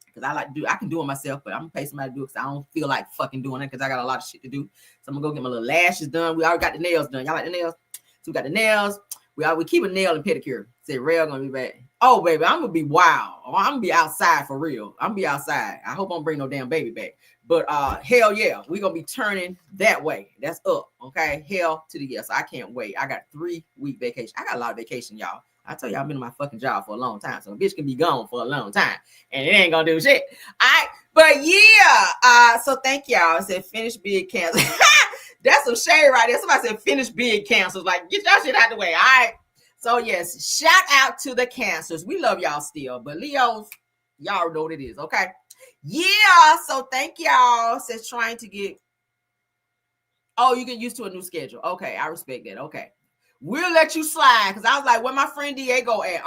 Because I can do it myself, but I'm going to pay somebody to do it because I don't feel like fucking doing it because I got a lot of shit to do. So I'm going to go get my little lashes done. We already got the nails done. Y'all like the nails? So we got the nails. We keep a nail and pedicure. Say, Rail going to be back. Oh, baby, I'm going to be wild. I'm going to be outside for real. I'm going to be outside. I hope I don't bring no damn baby back. But hell yeah, we're going to be turning that way. That's up, okay? Hell to the yes. I can't wait. I got 3-week vacation. I got a lot of vacation, y'all. I tell you, I've been in my fucking job for a long time. So a bitch can be gone for a long time. And it ain't going to do shit. All right? But yeah, so thank y'all. I said finish big cancers. That's some shade right there. Somebody said finish big cancers. Like, get y'all shit out the way, all right? So yes, shout out to the Cancers. We love y'all still. But Leos, y'all know what it is, okay? Yeah, so thank y'all. Says trying to get Oh, you get used to a new schedule. Okay, I respect that. Okay. We'll let you slide because I was like, where my friend Diego at?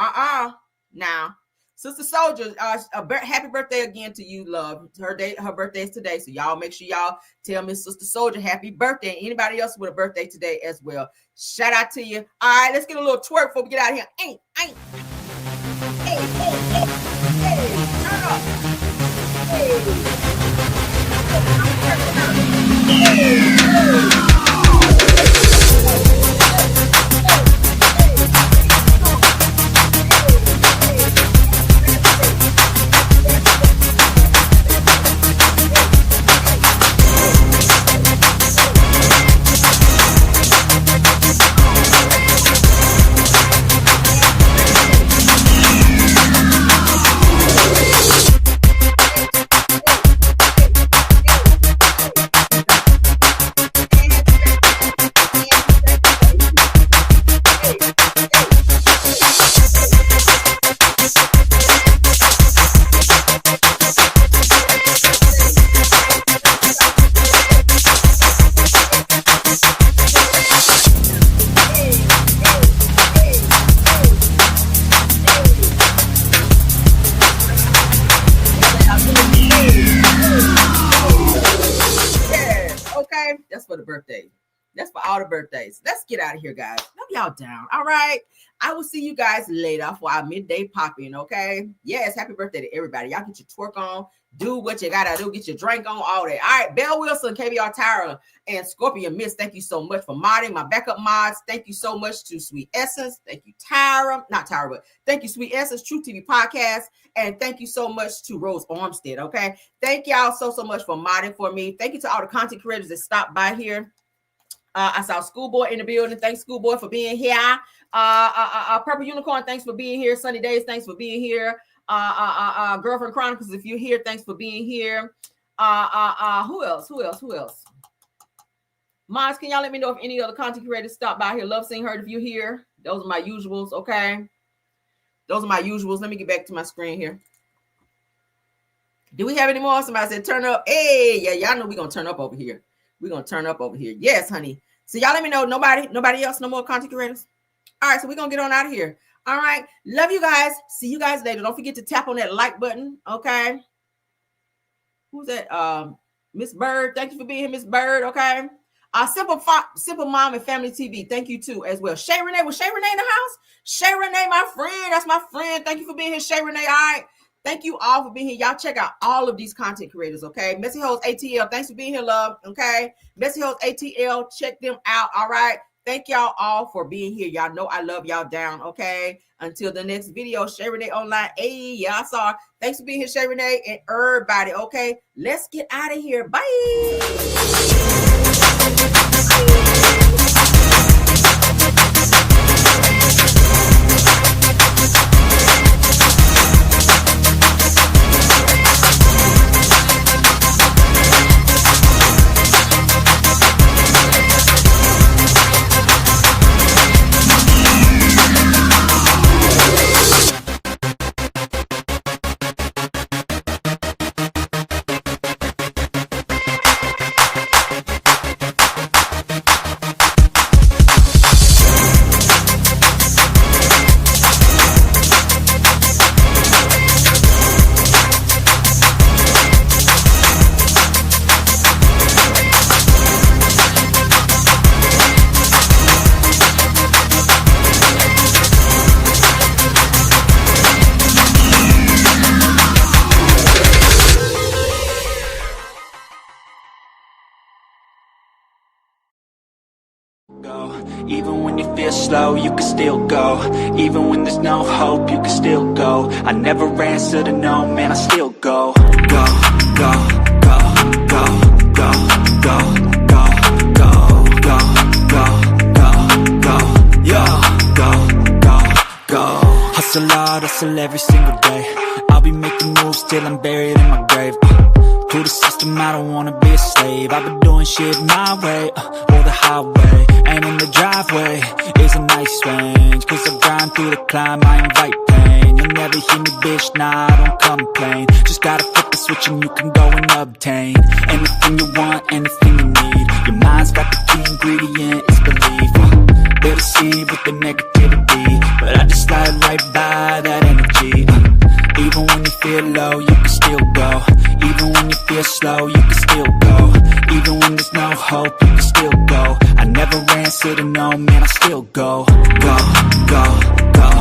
Now, Sister Soldier, happy birthday again to you, love. Her birthday is today, so y'all make sure y'all tell Miss Sister Soldier happy birthday. And anybody else with a birthday today as well. Shout out to you. All right, let's get a little twerk before we get out of here. Hey, turn up. That's for all the birthdays. Let's get out of here, guys. Love y'all down. All right. I will see you guys later for our midday pop-in, okay? Yes, happy birthday to everybody. Y'all get your twerk on. Do what you gotta do. Get your drink on, all that. All right, Belle Wilson, KBR Tyra, and Scorpion Miss, thank you so much for modding. My backup mods, thank you so much to Sweet Essence. Thank you, Tyra. Not Tyra, but thank you, Sweet Essence, True TV Podcast. And thank you so much to Rose Armstead, okay? Thank y'all so much for modding for me. Thank you to all the content creators that stopped by here. I saw Schoolboy in the building. Thanks, Schoolboy, for being here. Purple Unicorn, thanks for being here. Sunny Days, thanks for being here. Girlfriend Chronicles, if you're here, thanks for being here. Who else? Mods, can y'all let me know if any other content creators stop by here? Love seeing her if you're here. Those are my usuals, okay? Those are my usuals. Let me get back to my screen here. Do we have any more? Somebody said turn up. Hey, yeah, y'all know we're going to turn up over here. We're going to turn up over here. Yes, honey. So y'all let me know. Nobody else, no more content creators? All right, so we're going to get on out of here. All right. Love you guys. See you guys later. Don't forget to tap on that like button, okay? Who's that? Miss Bird. Thank you for being here, Miss Bird, okay? Simple Mom and Family TV. Thank you, too, as well. Shay Renee. Was Shay Renee in the house? Shay Renee, my friend. That's my friend. Thank you for being here, Shay Renee. All right. Thank you all for being here. Y'all check out all of these content creators, okay? Messy Hoes ATL, thanks for being here, love, okay? Messy Hoes ATL, check them out, all right? Thank y'all all for being here. Y'all know I love y'all down, okay? Until the next video, Shay Renee Online. Hey, y'all saw. Thanks for being here, Shay Renee, and everybody, okay? Let's get out of here. Bye. Even when you feel slow, you can still go. Even when there's no hope, you can still go. I never answer to no, man, I still go. Go, go, go, go, go, go, go, go, go, go, go, go, yo, go, go, go. Hustle hard, hustle every single day. I'll be making moves till I'm buried in my grave. To the system, I don't wanna be a slave. I've been doing shit my way, or the highway. And in the driveway is a nice range. Cause I grind through the climb, I invite pain. You'll never hear me, bitch, nah, I don't complain. Just gotta flip the switch and you can go and obtain anything you want, anything you need. Your mind's got the key ingredient, it's belief. They'll deceive with the negativity, but I just slide right by that energy. Even when you feel low, you can still go. Even when you feel slow, you can still go. Even when there's no hope, you can still go. I never answer to no, man, I still go. Go, go, go,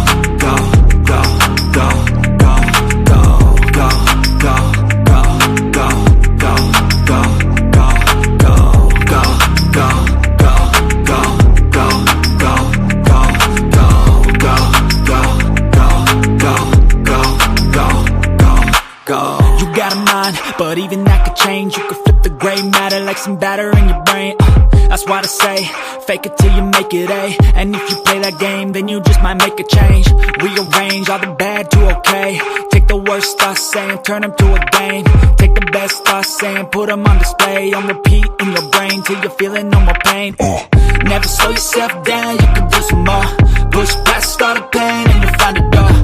go, go, go, go, go, go, go, go, go, go, go, go, go, go, go, go, go. You got a mind, but even that could change. You could flip the gray matter like some batter in your brain. That's why I say, fake it till you make it A. And if you play that game, then you just might make a change. Rearrange all the bad to okay. Take the worst thoughts saying, turn them to a game. Take the best thoughts saying, put them on display. On repeat in your brain till you're feeling no more pain. Never slow yourself down, you can do some more. Push past all the pain and you'll find a door.